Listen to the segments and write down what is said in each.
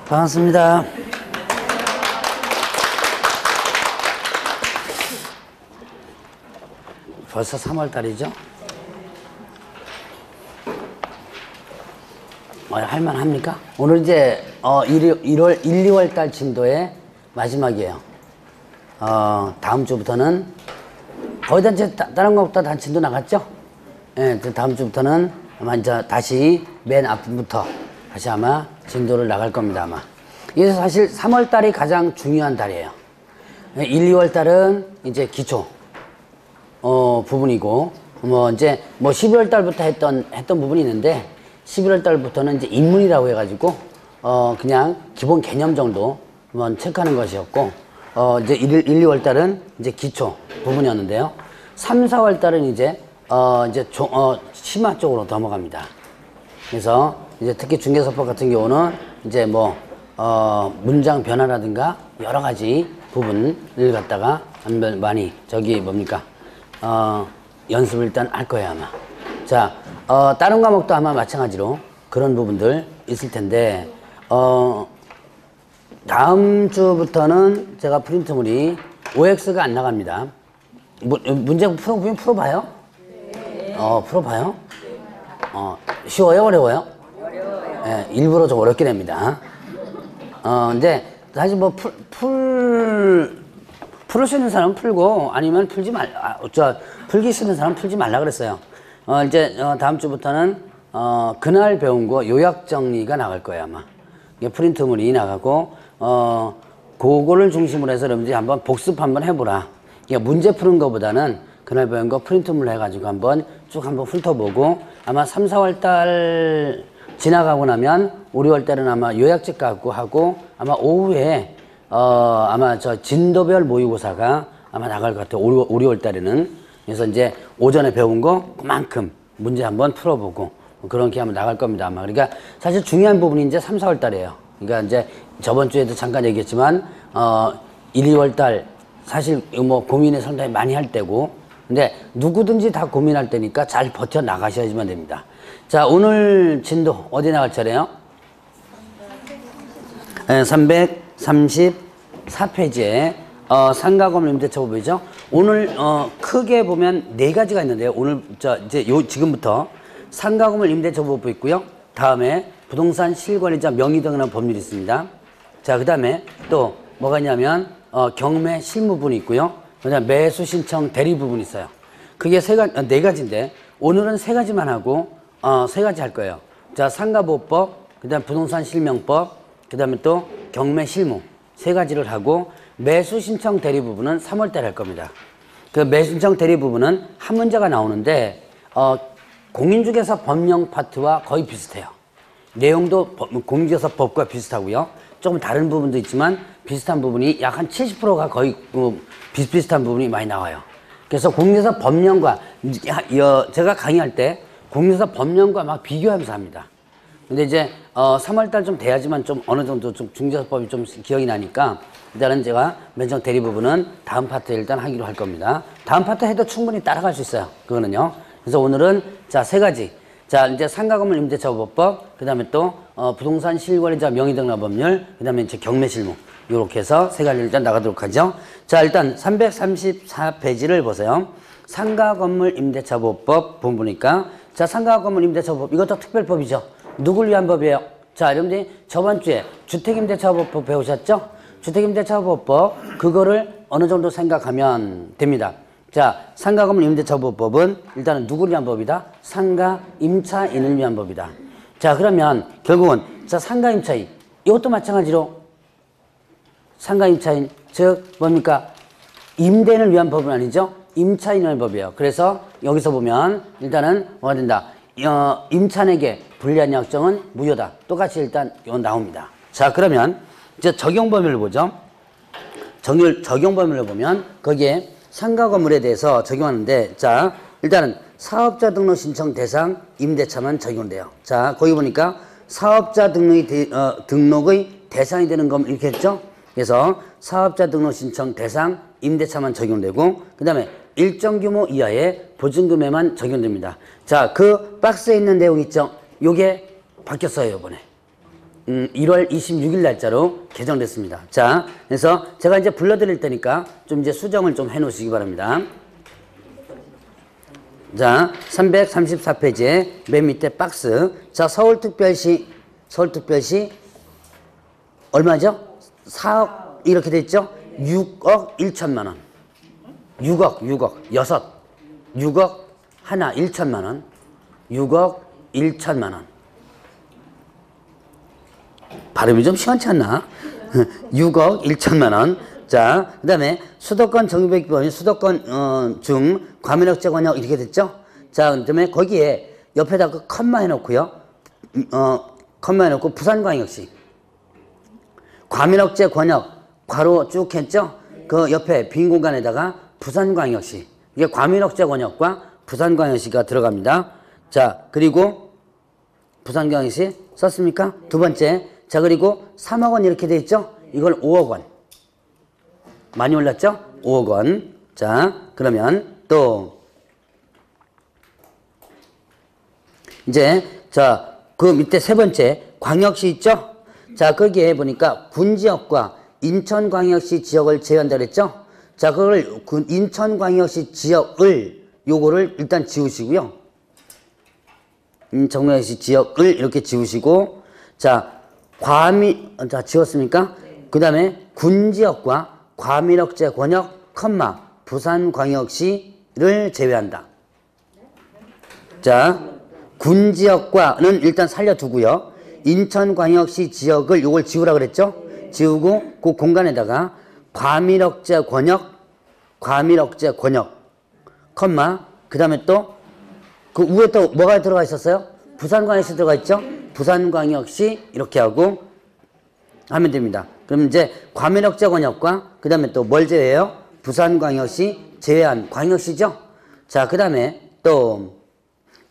반갑습니다. 벌써 3월 달이죠? 할만합니까? 오늘 이제 2월 달 진도의 마지막이에요. 다음 주부터는 거의 다 이제 다른 것보다 다 진도 나갔죠? 예, 다음 주부터는 아마 이제 다시 맨 앞부터 다시 아마 진도를 나갈 겁니다, 아마. 이게 사실 3월 달이 가장 중요한 달이에요. 1, 2월 달은 이제 기초, 부분이고, 이제 11월 달부터 했던 부분이 있는데, 11월 달부터는 이제 입문이라고 해가지고, 그냥 기본 개념 정도 한번 체크하는 것이었고, 이제 1, 2월 달은 이제 기초 부분이었는데요. 3, 4월 달은 이제 심화 쪽으로 넘어갑니다. 그래서 이제 특히 중개사법 같은 경우는 이제 문장 변화라든가 여러 가지 부분을 갖다가 많이 연습을 일단 할 거예요, 아마. 자, 다른 과목도 아마 마찬가지로 그런 부분들 있을 텐데, 다음 주부터는 제가 프린트물이 OX가 안 나갑니다. 문제 풀어봐요? 네. 풀어봐요? 쉬워요? 어려워요? 어려워요. 네, 일부러 좀 어렵게 냅니다. 근데 사실 풀을 수 있는 사람은 풀고 아니면 풀기 싫은 사람은 풀지 말라 그랬어요. 이제 다음 주부터는 그날 배운 거 요약 정리가 나갈 거예요, 아마. 이게 프린트물이 나가고 그거를 중심으로 해서 여러분들이 한번 복습 한번 해보라. 그러니까 문제 푸는 거보다는 그날 배운 거 프린트물 해가지고 한번 훑어보고 아마 3, 4월 달 지나가고 나면 5, 6월 달은 아마 요약집 갖고 하고 아마 오후에 아마 저 진도별 모의고사가 아마 나갈 것 같아요. 5, 6월 달에는. 그래서 이제 오전에 배운 거 그만큼 문제 한번 풀어보고 그런 게 한번 나갈 겁니다, 아마. 그러니까 사실 중요한 부분이 이제 3, 4월 달이에요. 그러니까 이제 저번 주에도 잠깐 얘기했지만 1, 2월 달 사실 고민을 상당히 많이 할 때고, 근데 누구든지 다 고민할 때니까 잘 버텨 나가셔야지만 됩니다. 자, 오늘 진도 어디 나갈 차례요? 334페이지에 상가건물 임대차법이죠. 오늘 크게 보면 4가지가 있는데요. 오늘 지금부터 상가건물 임대차법이 있고요. 다음에 부동산 실권리자 명의 등이라는 법률이 있습니다. 자, 그 다음에 또 뭐가 있냐면 경매 실무분이 있고요. 그다음에 매수 신청 대리 부분이 있어요. 그게 4가지인데 오늘은 3가지만 하고 3가지 할 거예요. 자, 상가보호법, 그다음 부동산 실명법, 그다음에 또 경매 실무 3가지를 하고 매수 신청 대리 부분은 3월 달에 할 겁니다. 그 매수 신청 대리 부분은 한 문제가 나오는데 공인중개사 법령 파트와 거의 비슷해요. 내용도 공인중개사 법과 비슷하고요. 조금 다른 부분도 있지만 비슷한 부분이 약 한 70%가 거의 비슷비슷한 부분이 많이 나와요. 그래서 공인중개사 법령과 제가 강의할 때 공인중개사 법령과 막 비교하면서 합니다. 근데 이제 3월달 좀 돼야지만 좀 어느 정도 좀 중개사법이 좀 기억이 나니까 일단은 제가 면적 대리 부분은 다음 파트에 일단 하기로 할 겁니다. 다음 파트 해도 충분히 따라갈 수 있어요. 그거는요. 그래서 오늘은 자, 3가지. 자, 이제 상가건물 임대차보호법, 그 다음에 또 부동산 실권리자 명의 등록 법률, 그 다음에 이제 경매 실무. 요렇게 해서 3가지를 일단 나가도록 하죠. 자, 일단 334페이지를 보세요. 상가건물 임대차보호법 보니까 자, 상가건물 임대차보호법 이것도 특별법이죠. 누굴 위한 법이에요? 자, 여러분들이 저번 주에 주택임대차보호법 배우셨죠? 주택임대차보호법 그거를 어느 정도 생각하면 됩니다. 자, 상가건물 임대차보호법은 일단은 누구를 위한 법이다? 상가 임차인을 위한 법이다. 자, 그러면 결국은 자, 상가 임차인 이것도 마찬가지로 상가 임차인 즉 뭡니까? 임대인을 위한 법은 아니죠? 임차인을 위한 법이에요. 그래서 여기서 보면 일단은 뭐가 된다? 임차인에게 불리한 약정은 무효다. 똑같이 일단 이건 나옵니다. 자, 그러면 이제 적용 범위를 보죠. 적용 범위를 보면 거기에 상가 건물에 대해서 적용하는데, 자, 일단은 사업자 등록 신청 대상 임대차만 적용돼요. 자, 거기 보니까 사업자 등록의 대상이 되는 건 이렇게 했죠. 그래서 사업자 등록 신청 대상 임대차만 적용되고, 그 다음에 일정 규모 이하의 보증금에만 적용됩니다. 자, 그 박스에 있는 내용 있죠? 요게 바뀌었어요, 이번에. 1월 26일 날짜로 개정됐습니다. 자, 그래서 제가 이제 불러드릴 테니까 좀 이제 수정을 좀 해 놓으시기 바랍니다. 자, 334페이지에 맨 밑에 박스. 자, 서울특별시 얼마죠? 4억 이렇게 돼 있죠? 6억 1천만 원. 6억 6억 하나 1천만 원. 6억 1천만 원. 발음이 좀 시원치 않나? 6억 1천만 원. 자, 그 다음에 수도권 정비법인 수도권 중 과밀억제 권역 이렇게 됐죠? 자, 그 다음에 거기에 옆에다가 컴마 해놓고요. 컴마 해놓고 부산광역시 과밀억제 권역 괄호 쭉 했죠? 그 옆에 빈 공간에다가 부산광역시, 이게 과밀억제 권역과 부산광역시가 들어갑니다. 자, 그리고 부산광역시 썼습니까? 두 번째. 자, 그리고 3억 원 이렇게 돼 있죠? 이걸 5억 원. 많이 올랐죠? 5억 원. 자, 그러면 또 이제 자, 그 밑에 세 번째 광역시 있죠? 자, 거기에 보니까 군지역과 인천광역시 지역을 제외한다 그랬죠? 자, 그걸 인천광역시 지역을 요거를 일단 지우시고요. 인천광역시 지역을 이렇게 지우시고, 자, 자, 지웠습니까? 그 다음에 군지역과 과밀억제 권역, 컴마, 부산광역시를 제외한다. 자, 군지역과는 일단 살려두고요. 인천광역시 지역을 요걸 지우라 그랬죠? 지우고 그 공간에다가 과밀억제 권역, 컴마, 그 다음에 또 그 위에 또 뭐가 들어가 있었어요? 부산광역시 들어가 있죠? 부산광역시 이렇게 하고 하면 됩니다. 그럼 이제 과밀억제 권역과 그 다음에 또 뭘 제외해요? 부산광역시 제외한 광역시죠? 자, 그 다음에 또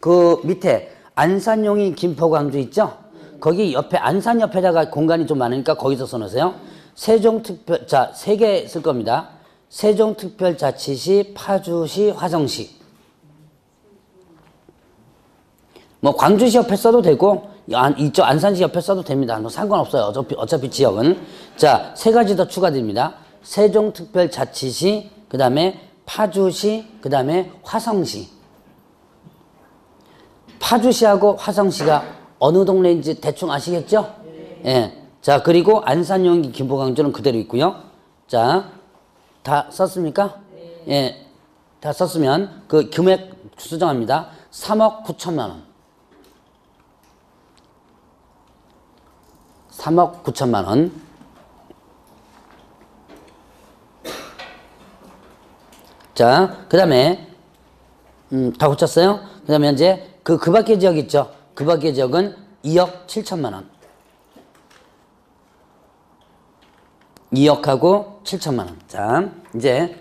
그 밑에 안산용인 김포 광주 있죠? 거기 옆에 안산 옆에다가 공간이 좀 많으니까 거기서 써놓으세요. 세종특별, 자, 세 개 쓸 겁니다. 세종특별자치시, 파주시, 화성시. 뭐 광주시 옆에 써도 되고 이쪽 안산시 옆에 써도 됩니다. 뭐 상관없어요. 어차피 지역은. 자, 세 가지 더 추가됩니다. 세종특별자치시, 그 다음에 파주시, 그 다음에 화성시. 파주시하고 화성시가 어느 동네인지 대충 아시겠죠? 예. 자, 그리고 안산용인 김포광주는 그대로 있고요. 자, 다 썼습니까? 예. 다 썼으면 그 금액 수정합니다. 3억 9천만 원. 3억 9천만 원. 자, 그 다음에 다 고쳤어요? 그 다음에 이제 그 밖에 지역 있죠? 그 밖에 지역은 2억 7천만 원. 2억하고 7천만 원. 자, 이제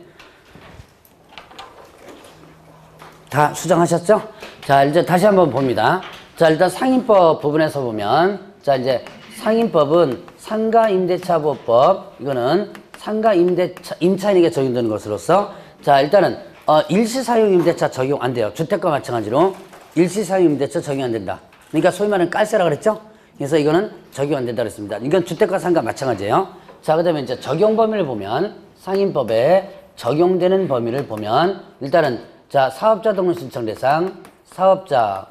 다 수정하셨죠? 자, 이제 다시 한번 봅니다. 자, 일단 상임법 부분에서 보면, 자, 이제 상임법은 상가임대차보호법, 이거는 임차인에게 적용되는 것으로서, 자, 일단은 일시사용임대차 적용 안 돼요. 주택과 마찬가지로 일시사용임대차 적용 안 된다. 그러니까 소위 말하는 깔세라 그랬죠? 그래서 이거는 적용 안 된다 그랬습니다. 이건 주택과 상가 마찬가지예요. 자, 그 다음에 이제 적용 범위를 보면, 상임법에 적용되는 범위를 보면, 일단은 자, 사업자 등록 신청 대상, 사업자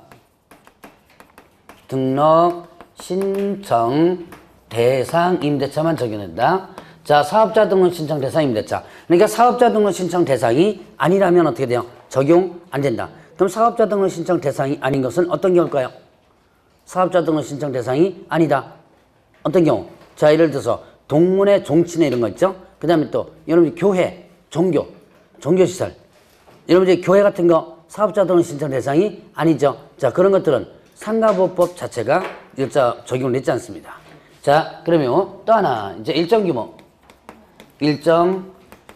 등록 신청 대상 임대차만 적용된다. 자, 사업자 등록 신청 대상 임대차. 그러니까 사업자 등록 신청 대상이 아니라면 어떻게 돼요? 적용 안 된다. 그럼 사업자 등록 신청 대상이 아닌 것은 어떤 경우일까요? 사업자 등록 신청 대상이 아니다. 어떤 경우? 자, 예를 들어서 동문회, 종친회 이런 거 있죠? 그 다음에 또 여러분 교회, 종교시설. 여러분 교회 같은 거 사업자 등록 신청 대상이 아니죠. 자, 그런 것들은 상가보호법 자체가 적용을 했지 않습니다. 자, 그러면 또 하나 이제 일정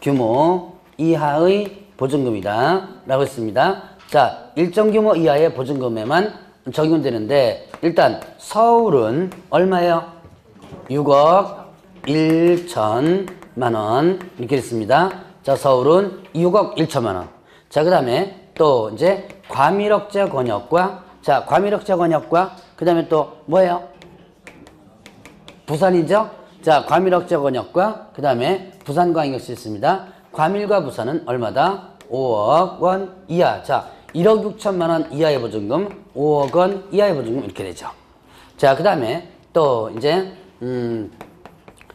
규모 이하의 보증금이다 라고 했습니다. 자, 일정 규모 이하의 보증금에만 적용되는데, 일단 서울은 얼마예요? 6억 1천만 원 이렇게 했습니다. 자, 서울은 6억 1천만 원. 자, 그 다음에 또 이제 과밀억제 권역과, 자, 과밀억제 권역과 그 다음에 또 뭐예요? 부산이죠? 자, 과밀억제 권역과 그 다음에 부산광역시 있습니다. 과밀과 부산은 얼마다? 5억 원 이하. 자, 1억 6천만 원 이하의 보증금, 5억 원 이하의 보증금 이렇게 되죠. 자, 그 다음에 또 이제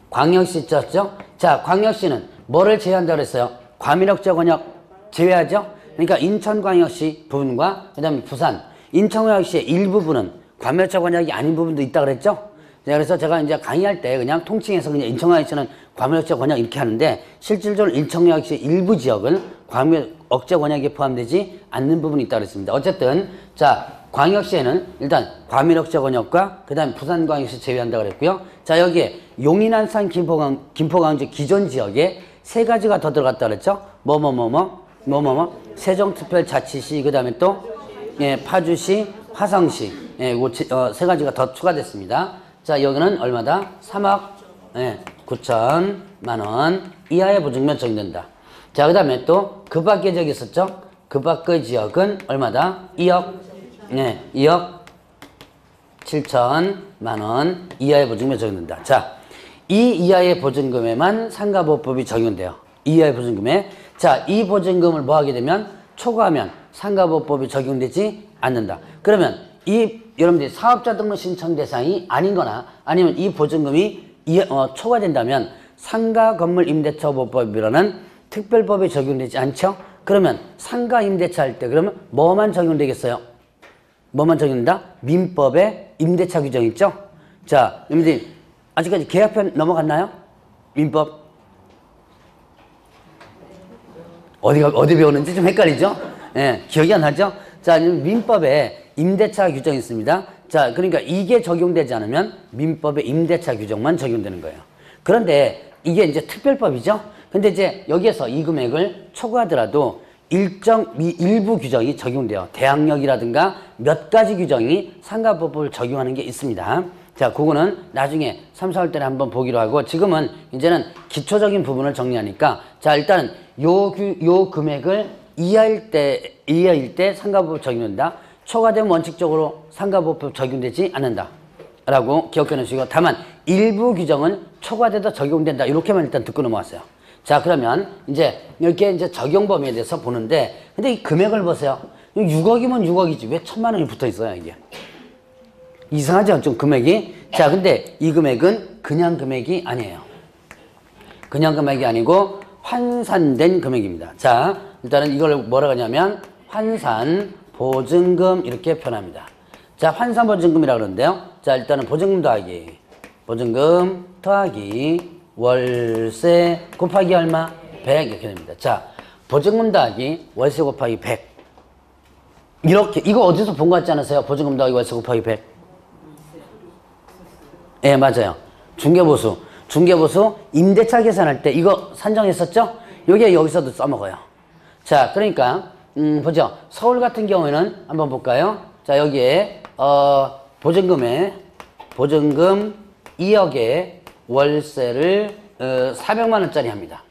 광역시 있었죠? 자, 광역시는 뭐를 제외한다고 그랬어요? 과밀억제 권역 제외하죠? 그러니까 인천광역시 부분과 그 다음에 부산, 인천광역시의 일부분은 과밀억제 권역이 아닌 부분도 있다 그랬죠? 그래서 제가 이제 강의할 때 그냥 통칭해서 그냥 인천광역시는 과밀억제 권역 이렇게 하는데 실질적으로 인천광역시 일부 지역은 과밀억제 권역에 포함되지 않는 부분이 있다고 그랬습니다. 어쨌든 자, 광역시에는 일단 과밀억제 권역과 그 다음에 부산광역시 제외한다고 그랬고요. 자, 여기에 용인, 안산, 김포, 광주 기존 지역에 세 가지가 더 들어갔다 그랬죠. 세종특별자치시, 그 다음에 또 예, 파주시, 화성시, 예, 세 가지가 더 추가됐습니다. 자, 여기는 얼마다? 3억 9천만 원 이하의 보증금이 적용된다. 자, 그 다음에 또 그 밖의 지역이 있었죠? 그 밖의 지역은 얼마다? 2억 7천만 원 이하의 보증금이 적용된다. 자, 이 이하의 보증금에만 상가보호법이 적용돼요. 이 이하의 보증금에. 자, 이 보증금을 뭐 하게 되면 초과하면 상가보호법이 적용되지 않는다. 그러면 여러분들이 사업자 등록 신청 대상이 아닌 거나 아니면 이 보증금이 초과된다면 상가건물임대차보호법이라는 특별법이 적용되지 않죠? 그러면 상가임대차 할 때 그러면 뭐만 적용되겠어요? 뭐만 적용된다? 민법의 임대차 규정 있죠? 자, 여러분들이 아직까지 계약편 넘어갔나요? 민법? 어디 배우는지 좀 헷갈리죠? 예, 기억이 안 나죠? 자, 민법에 임대차 규정이 있습니다. 자, 그러니까 이게 적용되지 않으면 민법의 임대차 규정만 적용되는 거예요. 그런데 이게 이제 특별법이죠? 근데 이제 여기에서 이 금액을 초과하더라도 일부 규정이 적용돼요. 대항력이라든가 몇 가지 규정이 상가보호법을 적용하는 게 있습니다. 자, 그거는 나중에 3, 4월 때에 한번 보기로 하고 지금은 이제는 기초적인 부분을 정리하니까 자, 일단은 요 금액을 이하일 때 상가보호법 적용된다. 초과되면 원칙적으로 상가보호법 적용되지 않는다 라고 기억해 놓으시고 다만 일부 규정은 초과돼도 적용된다 이렇게만 일단 듣고 넘어왔어요. 자, 그러면 이제 이렇게 이제 적용 범위에 대해서 보는데 근데 이 금액을 보세요. 6억이면 6억이지 왜 1,000만 원이 붙어 있어요 이게. 이상하죠 좀 금액이. 자, 근데 이 금액은 그냥 금액이 아니에요. 그냥 금액이 아니고 환산된 금액입니다. 자, 일단은 이걸 뭐라고 하냐면 환산 보증금 이렇게 표현합니다. 자, 환산 보증금이라고 그러는데요. 자, 일단은 보증금 더하기 월세 곱하기 얼마? 100 이렇게 됩니다. 자, 보증금 더하기 월세 곱하기 100 이렇게. 이거 어디서 본 것 같지 않으세요? 보증금 더하기 월세 곱하기 100. 예, 맞아요. 중개보수 임대차 계산할 때 이거 산정했었죠? 이게 여기서도 써먹어요. 자, 그러니까 보죠. 서울 같은 경우에는 한번 볼까요? 자, 여기에 보증금 2억에 월세를 400만 원짜리 합니다.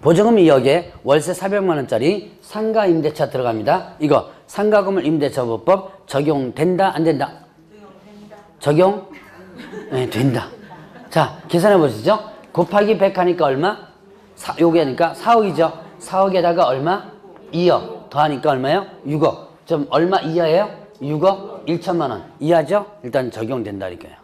보증금 2억에 월세 400만 원짜리 상가 임대차 들어갑니다. 이거 상가건물 임대차보호법 적용된다 안 된다? 적용? 네, 된다. 자, 계산해 보시죠. 곱하기 100 하니까 얼마? 요게 하니까 4억이죠. 4억에다가 얼마? 2억 더하니까 얼마요? 6억. 좀 얼마 이하예요? 6억 1천만 원 이하죠? 일단 적용된다니까요.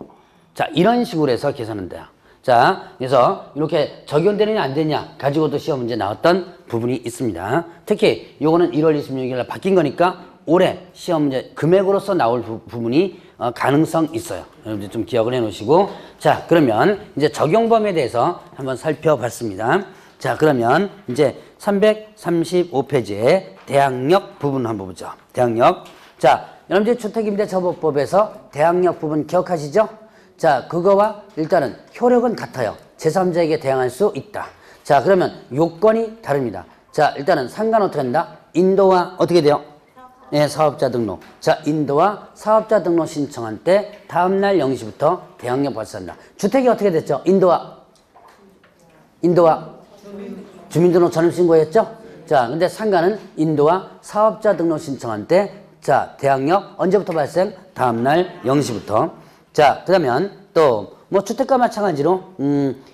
자, 이런 식으로 해서 계산은 돼요. 자, 그래서 이렇게 적용되느냐 안 되느냐 가지고도 시험 문제 나왔던 부분이 있습니다. 특히 요거는 1월 26일 날 바뀐 거니까 올해 시험 문제 금액으로서 나올 부분이 가능성 있어요. 여러분들 좀 기억을 해 놓으시고. 자, 그러면 이제 적용 범위에 대해서 한번 살펴봤습니다. 자, 그러면 이제 335페이지에 대항력 부분 한번 보죠. 대항력. 자, 여러분들 주택임대차보호법에서 대항력 부분 기억하시죠? 자, 그거와 일단은 효력은 같아요. 제3자에게 대항할 수 있다. 자, 그러면 요건이 다릅니다. 자, 일단은 상가는 어떻게 한다? 인도와 어떻게 돼요? 네, 사업자 등록. 자, 인도와 사업자 등록 신청한 때 다음날 0시부터 대항력 발생한다. 주택이 어떻게 됐죠? 인도와 주민등록 전입신고였죠? 자, 근데 상가는 인도와 사업자 등록 신청한 때 자, 대항력 언제부터 발생? 다음날 0시부터. 자, 그러면 또 뭐 주택과 마찬가지로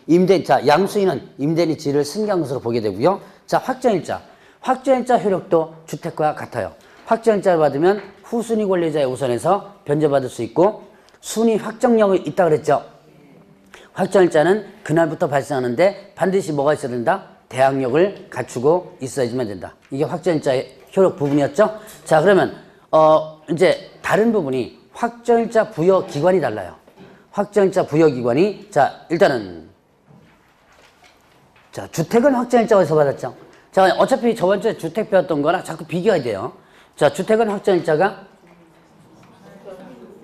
임대차 양수인은 임대인의 승계한 것으로 보게 되고요. 자, 확정일자 효력도 주택과 같아요. 확정일자를 받으면 후순위 권리자의 우선에서 변제받을 수 있고 순위 확정력이 있다 그랬죠. 확정일자는 그날부터 발생하는데 반드시 뭐가 있어야 된다? 대항력을 갖추고 있어야지만 된다. 이게 확정일자의 효력 부분이었죠. 자, 그러면 이제 다른 부분이 확정일자 부여 기관이 달라요. 확정일자 부여 기관이 자, 일단은 자, 주택은 확정일자가 어디서 받았죠? 자, 어차피 저번 주에 주택 배웠던 거랑 자꾸 비교해야 돼요. 자, 주택은 확정일자가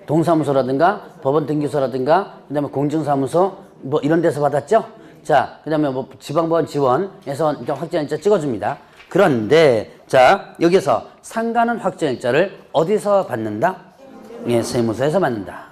동사무소라든가 법원 등기소라든가 그다음에 공증사무소 뭐 이런 데서 받았죠. 자, 그다음에 뭐 지방법원 지원에서 확정일자 찍어줍니다. 그런데 자, 여기서 상가는 확정일자를 어디서 받는다? 예, 세무서에서 받는다.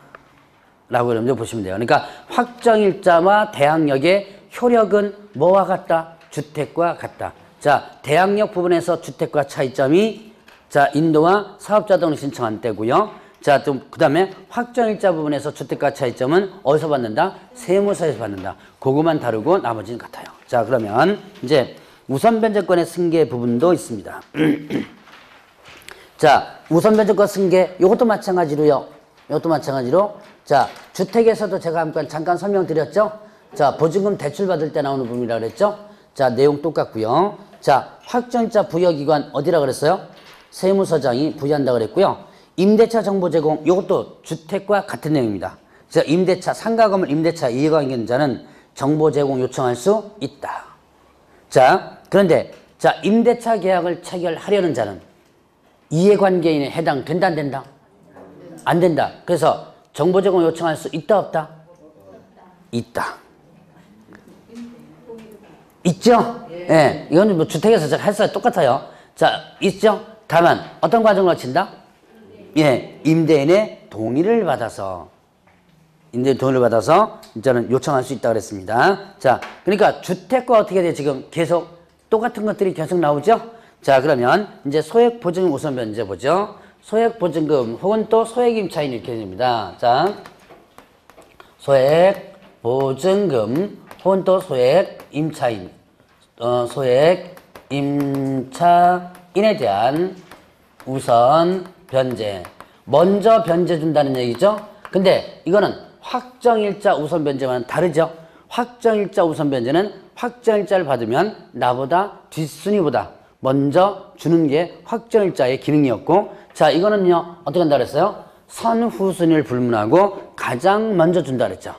라고 여러분들 보시면 돼요. 그러니까 확정일자와 대항력의 효력은 뭐와 같다? 주택과 같다. 자, 대항력 부분에서 주택과 차이점이 자, 인도와 사업자 등을 신청한 때고요. 자, 좀 그다음에 확정일자 부분에서 주택과 차이점은 어디서 받는다? 세무서에서 받는다. 그거만 다르고 나머지는 같아요. 자, 그러면 이제 우선 변제권의 승계 부분도 있습니다. 자, 우선 변제권 승계 이것도 마찬가지로요. 이것도 마찬가지로 자, 주택에서도 제가 잠깐 설명드렸죠. 자, 보증금 대출 받을 때 나오는 부분이라고 그랬죠. 자, 내용 똑같고요. 자, 확정일자 부여기관 어디라 그랬어요? 세무서장이 부여한다 그랬고요. 임대차 정보 제공 이것도 주택과 같은 내용입니다. 자, 임대차 상가 건물 임대차 이해관계 있는 자는 정보 제공 요청할 수 있다. 자, 그런데 자, 임대차 계약을 체결하려는 자는 이해관계인에 해당된다 안 된다? 안 된다. 그래서 정보 제공 요청할 수 있다 없다? 있다. 있죠? 예. 네, 이건 뭐 주택에서 제가 했어요. 똑같아요. 자, 있죠? 다만 어떤 과정을 거친다? 예, 임대인의 동의를 받아서 이제는 요청할 수 있다 그랬습니다. 자, 그러니까 주택과 어떻게 돼? 지금 계속 똑같은 것들이 계속 나오죠? 자, 그러면 이제 소액보증금 우선 변제 보죠. 소액보증금 혹은 또 소액임차인 이렇게 됩니다. 자, 소액보증금 혹은 또 소액임차인, 소액임차인에 대한 우선 변제. 먼저 변제 준다는 얘기죠. 근데 이거는 확정일자 우선 변제와는 다르죠. 확정일자 우선 변제는 확정일자를 받으면 나보다 뒷순위보다 먼저 주는 게 확정일자의 기능이었고, 자, 이거는요 어떻게 한다 그랬어요? 선후순위를 불문하고 가장 먼저 준다 그랬죠.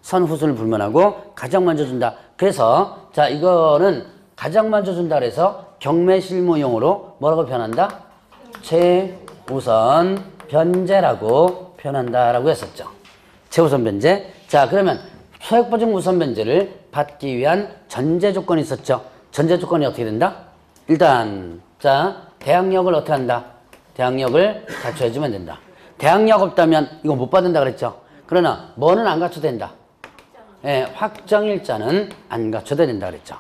선후순위를 불문하고 가장 먼저 준다. 그래서 자, 이거는 가장 먼저 준다 그래서 경매실무용으로 뭐라고 표현한다? 최우선 변제라고 표현한다라고 했었죠. 최우선 변제. 자, 그러면 소액보증 우선 변제를 받기 위한 전제 조건이 있었죠. 전제 조건이 어떻게 된다? 일단 자, 대항력을 어떻게 한다? 대항력을 갖춰야지만 된다. 대항력 없다면 이거 못 받는다 그랬죠. 그러나 뭐는 안 갖춰도 된다? 예, 확정일자는 안 갖춰도 된다 그랬죠.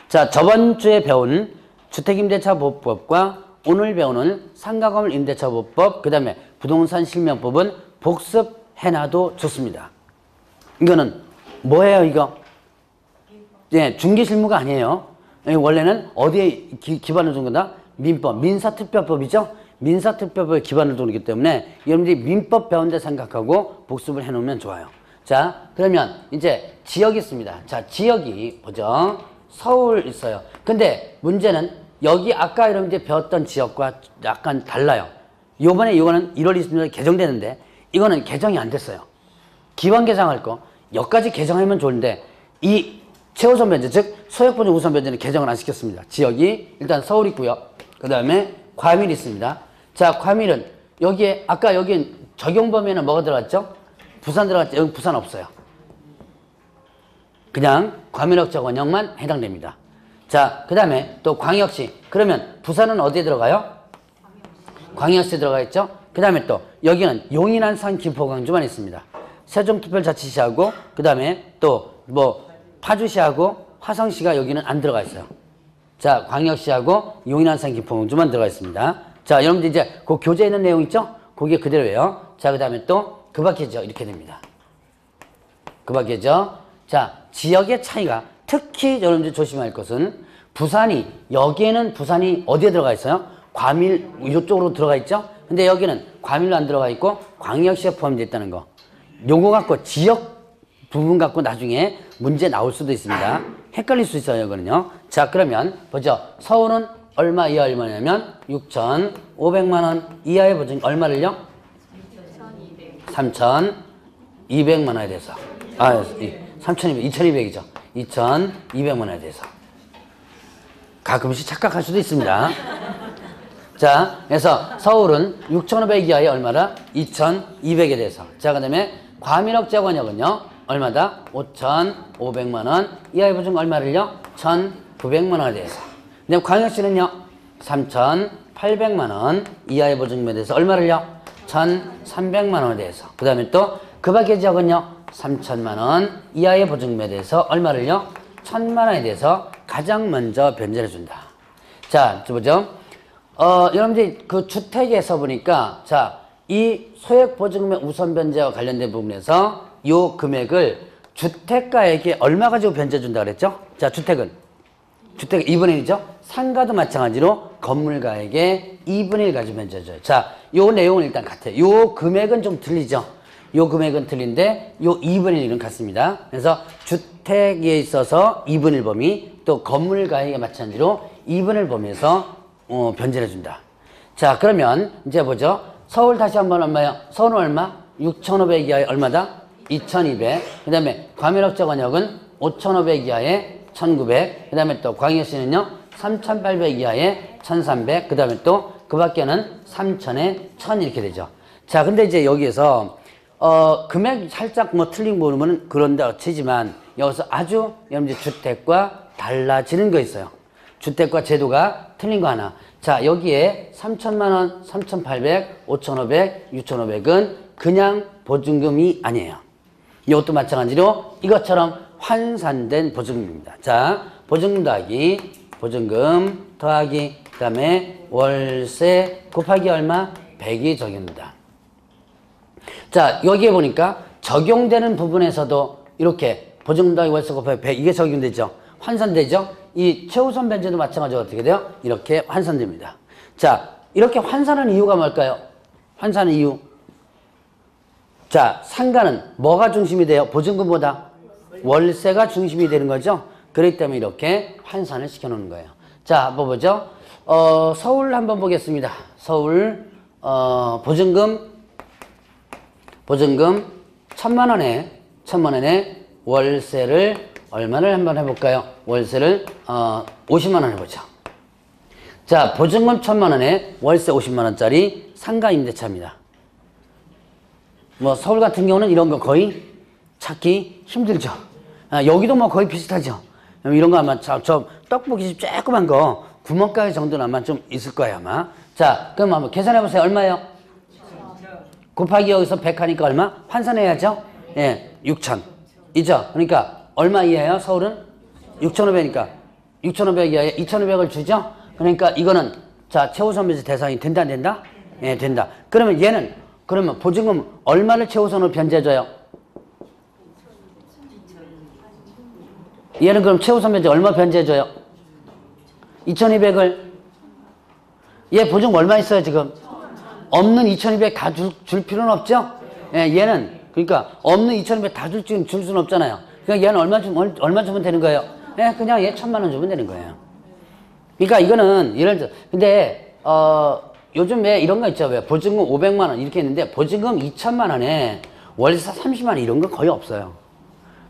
자, 저번 주에 배운 주택임대차보호법과 오늘 배우는 상가건물 임대차보호법, 그 다음에 부동산 실명법은 복습해놔도 좋습니다. 이거는 뭐예요, 이거? 예, 중개실무가 아니에요. 원래는 어디에 기반을 둔 거다? 민법, 민사특별법이죠? 민사특별법에 기반을 두기 때문에 여러분들이 민법 배운 데 생각하고 복습을 해놓으면 좋아요. 자, 그러면 이제 지역이 있습니다. 자, 지역이 보죠. 서울 있어요. 근데 문제는 여기 아까 여러분들이 배웠던 지역과 약간 달라요. 요번에 이거는 1월 26일 개정되는데 이거는 개정이 안 됐어요. 기반 개정할 거 여기까지 개정하면 좋은데 이 최우선 변제, 즉 소액보증 우선 변제는 개정을 안 시켰습니다. 지역이 일단 서울 있고요. 그 다음에 과밀이 있습니다. 자, 과밀은 여기에 아까 여기 적용 범위에는 뭐가 들어갔죠? 부산 들어갔죠? 여기 부산 없어요. 그냥 과밀역적 원형만 해당됩니다. 자, 그 다음에 또 광역시. 그러면 부산은 어디에 들어가요? 광역시에 들어가 있죠? 그 다음에 또 여기는 용인, 안산, 김포, 광주만 있습니다. 세종특별자치시하고 그 다음에 또 뭐 파주시하고 화성시가 여기는 안 들어가 있어요. 자, 광역시하고 용인, 안산, 김포, 광주만 들어가 있습니다. 자, 여러분들 이제 그 교재에 있는 내용 있죠? 그게 그대로예요. 자, 그 다음에 또 그 밖이죠. 이렇게 됩니다. 그 밖에죠. 자, 지역의 차이가 특히 여러분들 조심할 것은 부산이 여기에는 부산이 어디에 들어가 있어요? 과밀 이쪽으로 들어가 있죠. 근데 여기는 과밀로 안 들어가 있고 광역시에 포함되어 있다는 거. 요거 갖고 지역 부분 갖고 나중에 문제 나올 수도 있습니다. 헷갈릴 수 있어요, 이거는요. 자, 그러면 보죠. 서울은 얼마 이하 얼마냐면 6,500만 원 이하의 보증 얼마를요? 3,200만 원에 대해서. 3,200, 2,200이죠. 2,200만 원에 대해서. 가끔씩 착각할 수도 있습니다. 자, 그래서 서울은 6,500 이하의 얼마라? 2,200에 대해서. 자, 그 다음에 과밀업자관역은요, 얼마다? 5,500만 원 이하의 보증 얼마를요? 1,900만 원에 대해서. 그 다음에 광역시는요, 3,800만 원 이하의 보증금에 대해서 얼마를요? 1,300만 원에 대해서. 그 다음에 또 그 밖의 지역은요, 3,000만 원 이하의 보증금에 대해서 얼마를요? 1,000만 원에 대해서 가장 먼저 변제를 준다. 자, 보죠. 여러분들이 그 주택에서 보니까, 자, 이 소액보증금의 우선 변제와 관련된 부분에서 요 금액을 주택가에게 얼마 가지고 변제 준다 그랬죠? 자, 주택 2분의 1이죠? 상가도 마찬가지로 건물가에게 2분의 1 가지고 변제해줘요. 자, 요 내용은 일단 같아요. 요 금액은 좀 틀리죠? 요 금액은 틀린데 요 2분의 1은 같습니다. 그래서 주택에 있어서 2분의 1 범위, 또 건물가에게 마찬가지로 2분의 1 범위에서 변제를 해준다. 자, 그러면 이제 보죠. 서울 다시 한번 얼마요? 서울은 얼마? 6,500 이하에 얼마다? 2,200. 그 다음에 과밀업자관역은 5,500 이하에 1,900. 그 다음에 또 광역시는요, 3,800 이하에 1,300. 그 다음에 또 그 밖에는 3,000에 1,000 이렇게 되죠. 자, 근데 이제 여기에서 금액 살짝 뭐 틀린 거 보면 그런다 치지만 여기서 아주 여러분들 주택과 달라지는 거 있어요. 주택과 제도가 틀린 거 하나. 자, 여기에 3,000만 원, 3,800, 5,500, 6,500은 그냥 보증금이 아니에요. 이것도 마찬가지로 이것처럼 환산된 보증금입니다. 자, 보증금 더하기 그 다음에 월세 곱하기 얼마? 100이 적용됩니다. 자, 여기에 보니까 적용되는 부분에서도 이렇게 보증금 더하기 월세 곱하기 100 이게 적용되죠. 환산되죠. 이 최우선 변제도 마찬가지로 어떻게 돼요? 이렇게 환산됩니다. 자, 이렇게 환산하는 이유가 뭘까요? 환산하는 이유. 자, 상가는 뭐가 중심이 돼요? 보증금보다 월세가 중심이 되는 거죠. 그렇기 때문에 이렇게 환산을 시켜놓는 거예요. 자, 한번 보죠. 서울 한번 보겠습니다. 서울 보증금 1,000만 원에 월세를 얼마를 한번 해볼까요? 월세를 50만 원 해보죠. 자, 보증금 1,000만 원에 월세 50만 원짜리 상가 임대차입니다. 뭐 서울 같은 경우는 이런 거 거의 찾기 힘들죠. 여기도 뭐 거의 비슷하죠. 이런 거 아마 저 떡볶이집 조그만 거 구멍가게 정도는 아마 좀 있을 거예요 아마. 자, 그럼 한번 계산해 보세요. 얼마예요? 곱하기 여기서 100 하니까 얼마? 환산해야죠. 예, 6,000 이죠. 그러니까 얼마 이하예요? 서울은 6,500이니까 6,500 이하에 2,500을 주죠. 그러니까 이거는 자, 최우선 변제 대상이 된다 안 된다? 예, 된다. 그러면 얘는 그러면 보증금 얼마를 최우선으로 변제해줘요? 얘는 그럼 최우선 변제 얼마 변제해줘요? 2,200을. 얘 보증금 얼마 있어요 지금? 없는 2,200 다 줄 필요는 없죠? 예, 얘는 그러니까 없는 2,200 다 줄 수는 없잖아요. 그러니까 얘는 얼마 주면 되는 거예요? 예, 그냥 얘 1,000만 원 주면 되는 거예요. 그러니까 이거는 예를 들어 근데 요즘 왜 이런 거 있죠? 왜 보증금 500만 원 이렇게 했는데 보증금 2,000만 원에 월세 30만 원 이런 거 거의 없어요.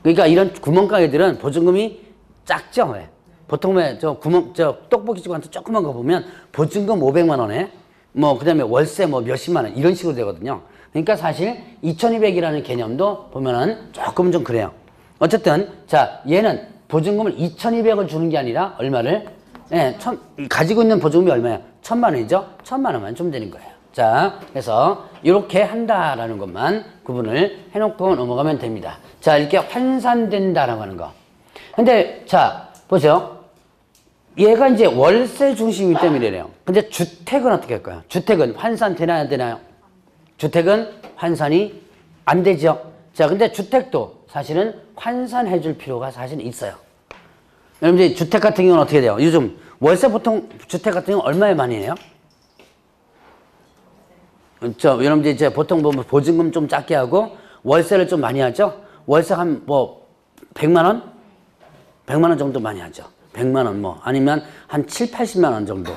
그러니까 이런 구멍가게들은 보증금이 작죠. 왜? 보통 왜 저 떡볶이집한테 조그만 거 보면 보증금 500만 원에 뭐 그다음에 월세 뭐 몇십만 원 이런 식으로 되거든요. 그러니까 사실 2,200이라는 개념도 보면은 조금은 좀 그래요. 어쨌든 자, 얘는 보증금을 2,200을 주는 게 아니라 얼마를 가지고 있는 보증금이 얼마야? 1,000만 원이죠. 1,000만 원만 주면 되는 거예요. 자, 그래서 이렇게 한다라는 것만 구분을 해놓고 넘어가면 됩니다. 자, 이렇게 환산된다라고 하는 거. 근데 자, 보죠. 얘가 이제 월세 중심이기 때문에 이래요. 근데 주택은 어떻게 할까요? 주택은 환산되나요, 안 되나요? 주택은 환산이 안 되죠. 자, 근데 주택도 사실은 환산해 줄 필요가 사실 있어요. 여러분들 주택 같은 경우는 어떻게 돼요? 요즘 월세 보통 주택 같은 경우는 얼마에 많이 내요? 여러분들 이제 보통 보면 보증금 좀 작게 하고 월세를 좀 많이 하죠? 월세 한 뭐 100만 원? 100만 원 정도 많이 하죠. 100만 원 뭐 아니면 한 7, 80만 원 정도.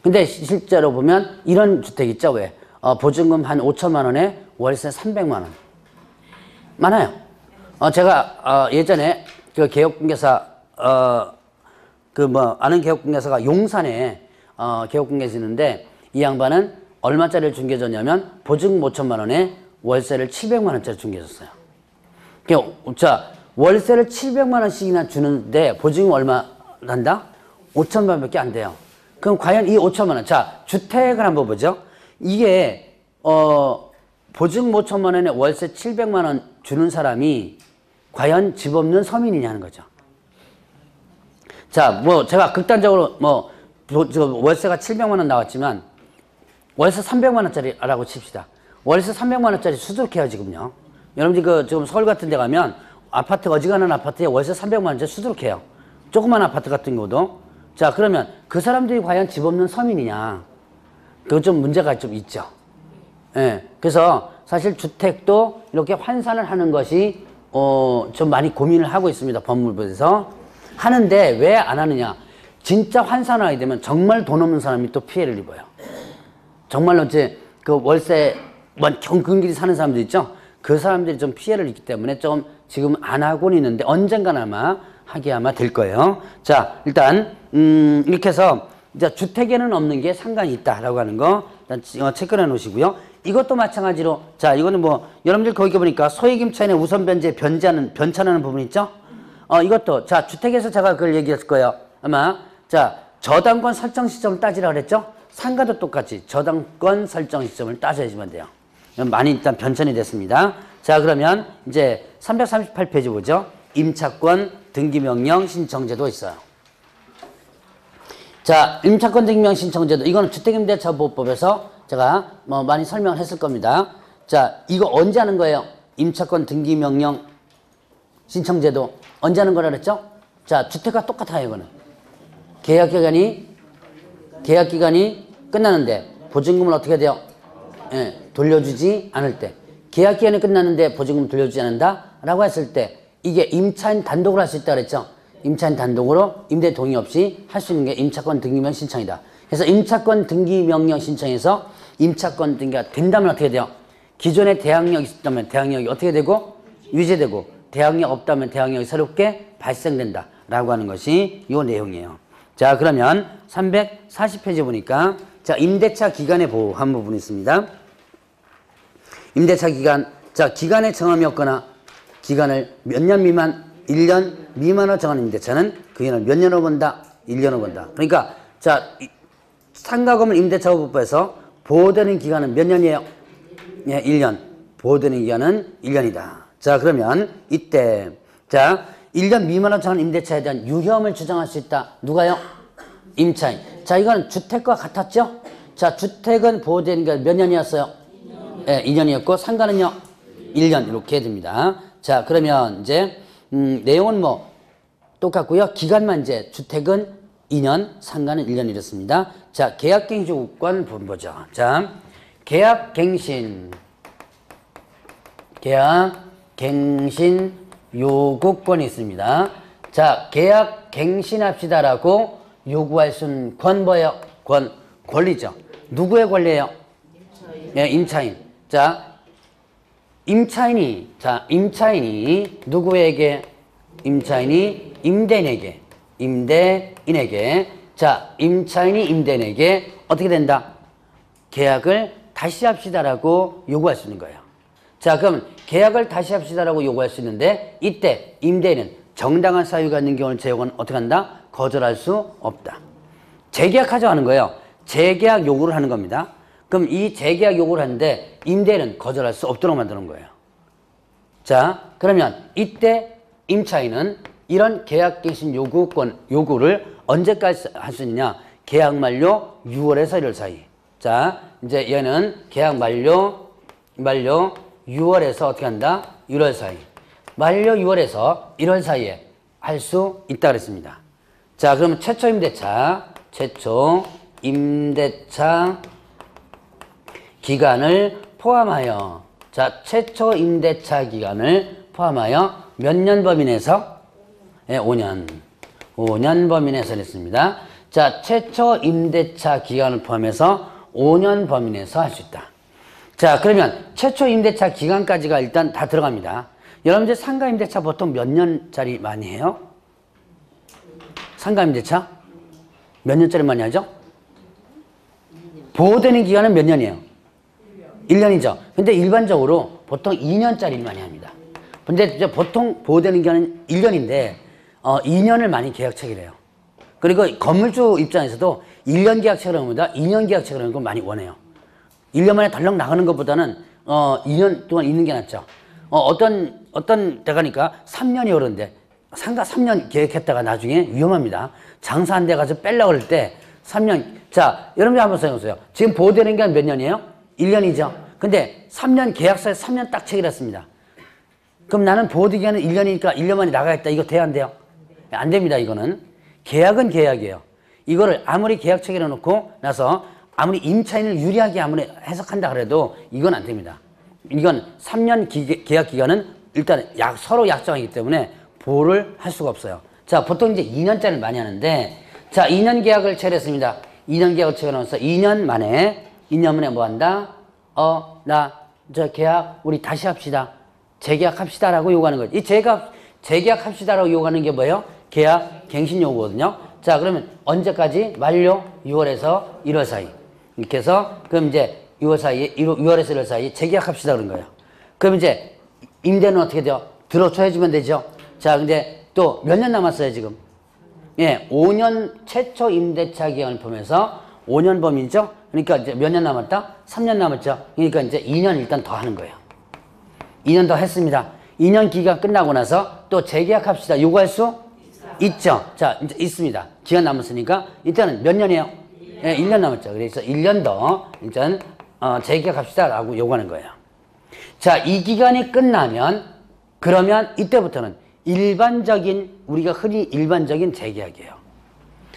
근데 실제로 보면 이런 주택 있죠? 왜? 보증금 한 5천만 원에 월세 300만 원. 많아요. 제가 예전에 그 개업공개사 아는 개업공개사가 용산에 개업공개사 있는데 이 양반은 얼마짜리를 중개줬냐면 보증금 5천만 원에 월세를 700만 원짜리 중개줬어요. 자, 월세를 700만 원씩이나 주는데 보증금 얼마 난다? 5천만 원밖에 안 돼요. 그럼 과연 이 5천만 원, 자, 주택을 한번 보죠. 이게 보증금 5천만 원에 월세 700만 원 주는 사람이 과연 집 없는 서민이냐는 거죠. 자, 뭐 제가 극단적으로 월세가 700만 원 나왔지만 월세 300만 원짜리라고 칩시다. 월세 300만 원짜리 수두룩해요 지금요. 여러분들 지금 서울 같은 데 가면 아파트, 어지간한 아파트에 월세 300만 원짜리 수두룩해요. 조그만 아파트 같은 경우도. 자, 그러면 그 사람들이 과연 집 없는 서민이냐? 그거 좀 문제가 좀 있죠. 예. 그래서 사실 주택도 이렇게 환산을 하는 것이 좀 많이 고민을 하고 있습니다. 법무부에서. 하는데 왜 안 하느냐? 진짜 환산하게 되면 정말 돈 없는 사람이 또 피해를 입어요. 정말로 이제 그 월세 경근길이 사는 사람들 있죠? 그 사람들이 좀 피해를 입기 때문에 좀 지금 안 하고는 있는데 언젠간 아마 하게 아마 될 거예요. 자, 일단 이렇게 해서 이제 주택에는 없는 게 상관이 있다라고 하는 거 일단 체크해 놓으시고요. 이것도 마찬가지로 자, 이거는 뭐 여러분들 거기 보니까 소액임차인의 우선 변차하는 부분 있죠? 이것도 자, 주택에서 제가 그걸 얘기했을 거예요. 아마 자, 저당권 설정 시점을 따지라 그랬죠? 상가도 똑같이 저당권 설정 시점을 따져야지만 돼요. 많이 일단 변천이 됐습니다. 자, 그러면 이제 338페이지 보죠. 임차권 등기명령 신청제도 있어요. 자, 임차권 등기명령 신청제도 이거는 주택임대차보호법에서 제가 뭐 많이 설명을 했을 겁니다. 자, 이거 언제 하는 거예요? 임차권 등기명령 신청제도 언제 하는 거라 그랬죠? 자, 주택과 똑같아요. 이거는 계약기간이 끝나는데 보증금을 어떻게 돼요? 예, 돌려주지 않을 때. 계약기간이 끝났는데 보증금 돌려주지 않는다 라고 했을 때 이게 임차인 단독으로 할 수 있다 그랬죠? 임차인 단독으로 임대 동의 없이 할 수 있는 게 임차권 등기명령 신청이다. 그래서 임차권 등기명령 신청에서 임차권 등기가 된다면 어떻게 돼요? 기존에 대항력이 있다면 대항력이 어떻게 되고 유지되고 대항력 없다면 대항력이 새롭게 발생된다 라고 하는 것이 이 내용이에요. 자, 그러면 340페이지 보니까 자, 임대차 기간의 보호한 부분이 있습니다. 임대차 기간, 자, 기간의 정함이 없거나 기간을 몇 년 미만, 1년 미만으로 정한 임대차는 그 기간을 몇 년으로 본다? 1년으로 본다. 그러니까 자, 상가건물 임대차보호법에서 보호되는 기간은 몇 년이에요? 예, 1년. 보호되는 기간은 1년이다. 자, 그러면 이때 자, 1년 미만으로 정한 임대차에 대한 유효함을 주장할 수 있다. 누가요? 임차인. 자, 이건 주택과 같았죠? 자, 주택은 보호되는 게 몇 년이었어요? 2년. 네, 2년이었고 상가는요? 1년 이렇게 됩니다. 자, 그러면 이제 내용은 뭐 똑같고요. 기간만 이제 주택은 2년, 상가는 1년 이렇습니다. 자, 계약갱신 요구권 부분 보죠. 자, 계약갱신 요구권이 있습니다. 자, 계약 갱신합시다라고 요구할 수 있는 권뭐예요? 권리죠. 누구의 권리예요? 네, 임차인. 자, 임차인이 누구에게? 임차인이 임대인에게. 자, 임차인이 임대인에게 어떻게 된다? 계약을 다시 합시다라고 요구할 수 있는 거예요. 자, 그럼 계약을 다시 합시다라고 요구할 수 있는데 이때 임대인은 정당한 사유가 있는 경우는 제공은 어떻게 한다? 거절할 수 없다. 재계약하자고 하는 거예요. 재계약 요구를 하는 겁니다. 그럼 이 재계약 요구를 하는데 임대인은 거절할 수 없도록 만드는 거예요. 자, 그러면 이때 임차인은 이런 계약갱신 요구를 언제까지 할 수 있느냐? 계약 만료 6월에서 1월 사이. 자, 이제 얘는 계약 만료 6월에서 어떻게 한다? 1월 사이. 만료 6월에서 1월 사이에 할 수 있다 그랬습니다. 자, 그러면 최초 임대차 기간을 포함하여, 자, 최초 임대차 기간을 포함하여 몇 년 범위 내에서? 예, 5년 범위 내에서 했습니다. 자, 최초 임대차 기간을 포함해서 5년 범위 내에서 할 수 있다. 자, 그러면 최초 임대차 기간까지가 일단 다 들어갑니다. 여러분들 상가 임대차 보통 몇 년짜리 많이 해요? 상가 임대차? 몇 년짜리 많이 하죠? 보호되는 기간은 몇 년이에요? 1년이죠. 근데 일반적으로 보통 2년짜리 많이 합니다. 근데 이제 보통 보호되는 기간은 1년인데 2년을 많이 계약 체결해요. 그리고 건물주 입장에서도 1년 계약 체결하는 것보다 2년 계약 체결하는 걸 많이 원해요. 1년 만에 덜렁 나가는 것보다는 2년 동안 있는 게 낫죠. 어떤 데가니까 3년이 오르는데 상가 3년 계획했다가 나중에 위험합니다. 장사 안 돼 가서 뺄려고 그럴 때 3년. 자, 여러분들 한번 생각해보세요. 지금 보호되는 게 몇 년이에요? 1년이죠. 근데 3년 계약서에 3년 딱 체결했습니다. 그럼 나는 보호되기 기간은 1년이니까 1년 만에 나가겠다. 이거 돼야 안 돼요? 안 됩니다. 이거는. 계약은 계약이에요. 이거를 아무리 계약 체결해 놓고 나서 아무리 임차인을 유리하게 아무리 해석한다 그래도 이건 안 됩니다. 이건 3년 계약 기간은 일단 서로 약정이기 때문에 보호를 할 수가 없어요. 자, 보통 이제 2년짜리를 많이 하는데, 자, 2년 계약을 체결했습니다. 2년 계약을 체결하면서 2년 만에 뭐 한다? 저 계약 우리 다시 합시다. 재계약합시다라고 요구하는 거죠. 이 재계약합시다라고 요구하는 게 뭐예요? 계약 갱신 요구거든요. 자, 그러면 언제까지? 만료 6월에서 1월 사이. 이렇게 해서 그럼 이제 6월에서 1월 사이 재계약합시다 그런 거예요. 그럼 이제 임대는 어떻게 돼요? 들어줘야지면 되죠. 자, 근데 또 몇 년 남았어요, 지금? 예, 5년 최초 임대차 기간을 포함해서 5년 범위죠. 그러니까 이제 몇 년 남았다? 3년 남았죠. 그러니까 이제 2년 일단 더 하는 거예요. 2년 더 했습니다. 2년 기간 끝나고 나서 또 재계약합시다. 요구할 수 있죠. 자, 이제 있습니다. 기간 남았으니까 일단은 몇 년이에요? 예, 1년 남았죠. 그래서 1년 더 일단 재계약합시다라고 요구하는 거예요. 자, 이 기간이 끝나면 그러면 이때부터는 우리가 흔히 일반적인 재계약이에요.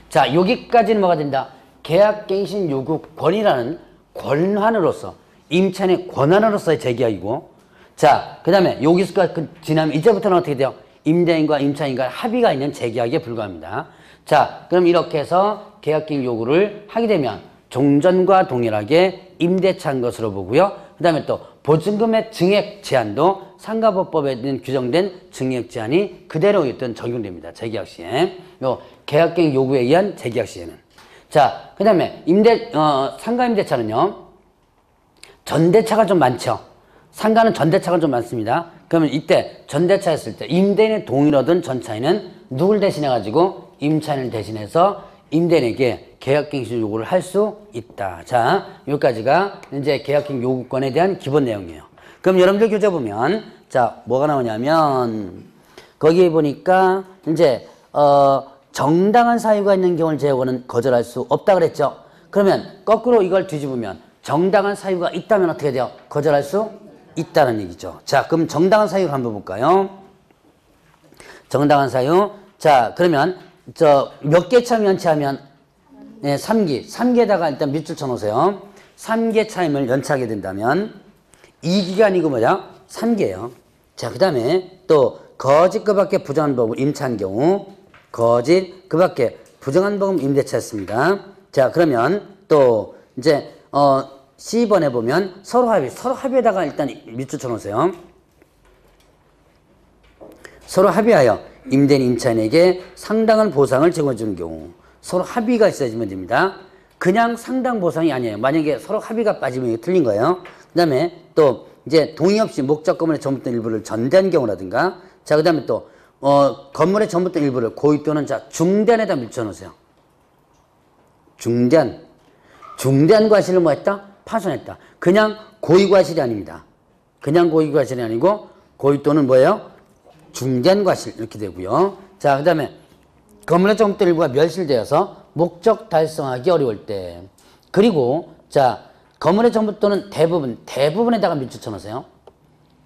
자, 여기까지는 뭐가 된다? 계약갱신 요구 권이라는 권한으로서, 임차인의 권한으로서의 재계약이고, 자, 그 다음에 여기서까지 지나면 이제부터는 어떻게 돼요? 임대인과 임차인과 합의가 있는 재계약에 불과합니다. 자, 그럼 이렇게 해서 계약갱신 요구를 하게 되면 종전과 동일하게 임대차한 것으로 보고요. 그 다음에 또 보증금의 증액 제한도 상가법법에 규정된 증액 제한이 그대로 있던 적용됩니다. 재계약 시에. 요 계약갱신 요구에 의한 재계약 시에는. 자, 그 다음에 상가 임대차는요, 전대차가 좀 많죠. 상가는 전대차가 좀 많습니다. 그러면 이때 전대차 했을 때 임대인의 동의를 얻은 전차인은 누굴 대신해가지고 임차인을 대신해서 임대인에게 계약갱신 요구를 할 수 있다. 자, 여기까지가 이제 계약갱신 요구권에 대한 기본 내용이에요. 그럼 여러분들 교재 보면, 자, 뭐가 나오냐면, 거기에 보니까, 이제, 정당한 사유가 있는 경우를 제외하고는 거절할 수 없다 그랬죠. 그러면 거꾸로 이걸 뒤집으면, 정당한 사유가 있다면 어떻게 돼요? 거절할 수 있다는 얘기죠. 자, 그럼 정당한 사유를 한번 볼까요? 정당한 사유. 자, 그러면, 몇 개 차 연체하면, 네, 3기. 3기에다가 일단 밑줄 쳐놓으세요. 3개 차임을 연체하게 된다면, 이 기간이고 뭐냐? 3개예요. 자, 그 다음에 또 거짓 그 밖에 부정한 보험 임차한 경우, 거짓 그 밖에 부정한 보험 임대차였습니다. 자, 그러면 또 이제 C번에 보면 서로 합의에다가 일단 밑줄 쳐놓으세요. 서로 합의하여 임대인 임차인에게 상당한 보상을 제공해 주는 경우, 서로 합의가 있어야지만 됩니다. 그냥 상당 보상이 아니에요. 만약에 서로 합의가 빠지면 이게 틀린 거예요. 그 다음에 또 이제 동의 없이 목적 건물의 전부던 일부를 전대한 경우라든가, 자, 그 다음에 또 건물의 전부던 일부를 고의 또는 중대한에다 밀쳐놓으세요. 중대한 과실을 뭐 했다? 파손했다. 그냥 고의 과실이 아닙니다. 그냥 고의 과실이 아니고 고의 또는 뭐예요? 중대한 과실 이렇게 되고요. 자, 그 다음에 건물의 전부던 일부가 멸실되어서 목적 달성하기 어려울 때, 그리고 자, 건물의 전부 또는 대부분에다가 밑줄 쳐놓으세요.